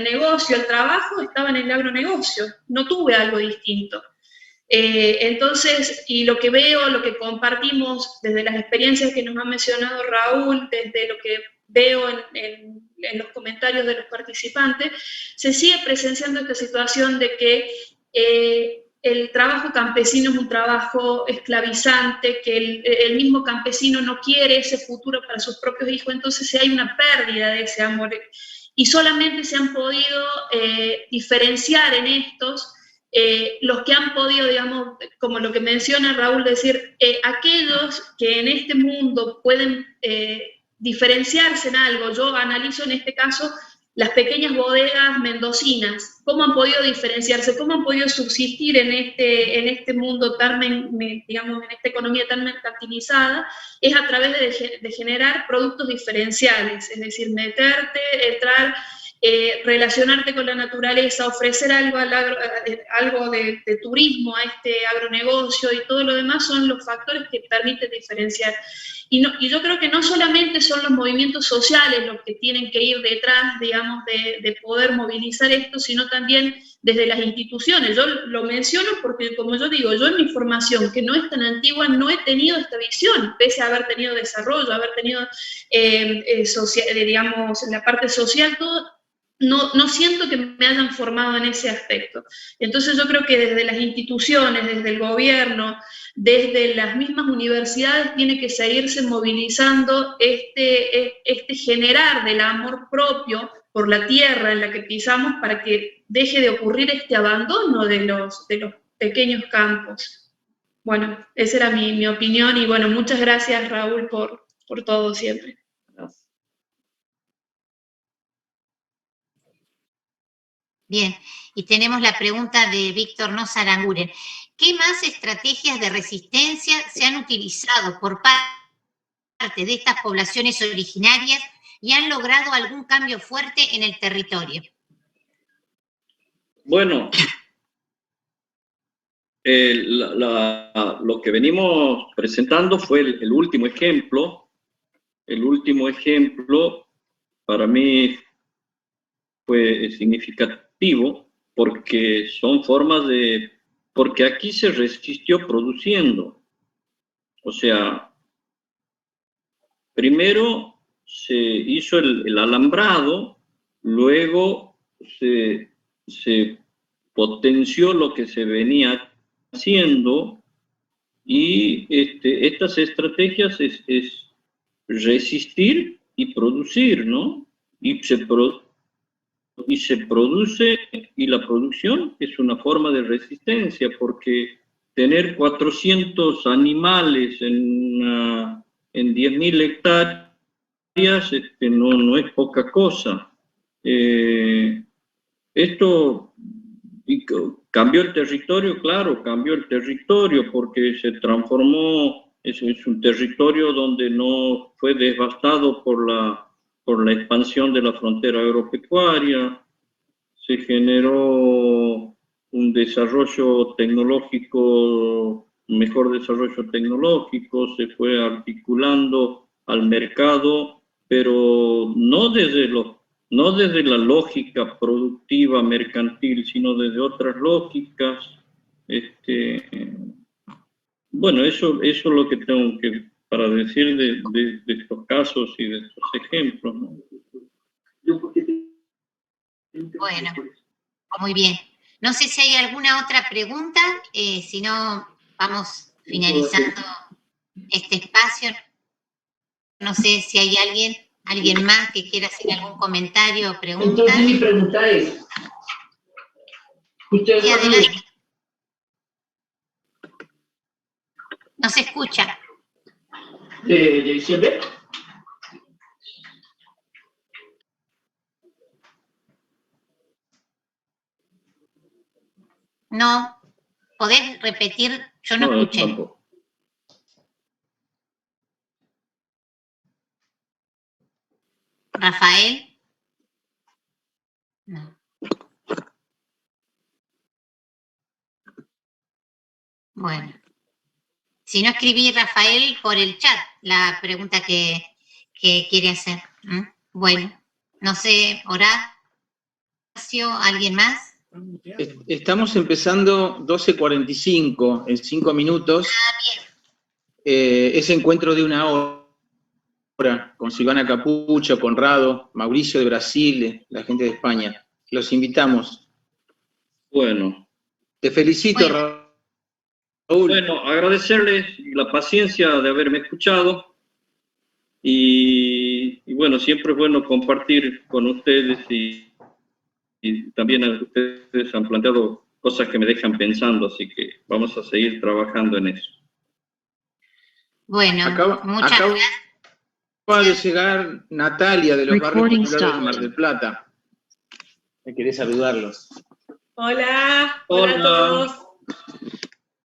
negocio, el trabajo estaba en el agronegocio, no tuve algo distinto. Entonces, y lo que veo, lo que compartimos desde las experiencias que nos ha mencionado Raúl, desde lo que veo en los comentarios de los participantes, se sigue presenciando esta situación de que el trabajo campesino es un trabajo esclavizante, que el mismo campesino no quiere ese futuro para sus propios hijos, entonces hay una pérdida de ese amor. Y solamente se han podido diferenciar en estos los que han podido, como lo que menciona Raúl, decir, aquellos que en este mundo pueden diferenciarse en algo. Yo analizo en este caso las pequeñas bodegas mendocinas, cómo han podido diferenciarse, cómo han podido subsistir en este mundo tan, en esta economía tan mercantilizada, es a través de generar productos diferenciales, es decir, entrar, relacionarte con la naturaleza, ofrecer algo de turismo a este agronegocio y todo lo demás son los factores que permiten diferenciar. Y yo creo que no solamente son los movimientos sociales los que tienen que ir detrás, de poder movilizar esto, sino también desde las instituciones. Yo lo menciono porque, como yo digo, yo en mi formación, que no es tan antigua, no he tenido esta visión, pese a haber tenido desarrollo, haber tenido, la parte social, todo. No siento que me hayan formado en ese aspecto. Entonces yo creo que desde las instituciones, desde el gobierno, desde las mismas universidades tiene que seguirse movilizando este generar del amor propio por la tierra en la que pisamos para que deje de ocurrir este abandono de los pequeños campos. Bueno, esa era mi opinión y bueno, muchas gracias Raúl por todo siempre. Bien, y tenemos la pregunta de Víctor Noza Aranguren. ¿Qué más estrategias de resistencia se han utilizado por parte de estas poblaciones originarias y han logrado algún cambio fuerte en el territorio? Bueno, lo que venimos presentando fue el último ejemplo. El último ejemplo para mí fue significativo porque son formas de... Porque aquí se resistió produciendo. O sea, primero se hizo el alambrado, luego se potenció lo que se venía haciendo, y estas estrategias es resistir y producir, ¿no? Y se produce, y la producción es una forma de resistencia, porque tener 400 animales en 10.000 hectáreas no es poca cosa. Esto cambió el territorio, claro, cambió el territorio porque se transformó, es un territorio donde no fue devastado por la expansión de la frontera agropecuaria, se generó un desarrollo tecnológico, mejor desarrollo tecnológico, se fue articulando al mercado, pero no desde la lógica productiva mercantil, sino desde otras lógicas. Bueno, eso es lo que tengo para decir de estos casos y de estos ejemplos, ¿no? Bueno, muy bien. No sé si hay alguna otra pregunta, si no, vamos finalizando este espacio. No sé si hay alguien más que quiera hacer algún comentario o pregunta. Entonces mi pregunta es, ¿ustedes Sí, adelante. No se escucha. de diciembre? No, ¿podés repetir? Yo no escuché. Tampoco. Rafael. No. Bueno. Si no, escribí, Rafael, por el chat la pregunta que quiere hacer. Bueno, no sé, Horacio, ¿alguien más? Estamos empezando 12:45, en 5 minutos. Ah, Ese encuentro de 1 hora con Silvana Capucho, Conrado, Mauricio de Brasil, la gente de España. Los invitamos. Bueno. Te felicito, Bueno. Raúl. Bueno, agradecerles la paciencia de haberme escuchado y bueno, siempre es bueno compartir con ustedes y también ustedes han planteado cosas que me dejan pensando, así que vamos a seguir trabajando en eso. Bueno, muchas gracias. Acaba de llegar Natalia de los barrios populares de Mar del Plata. Me querés saludarlos. Hola a todos.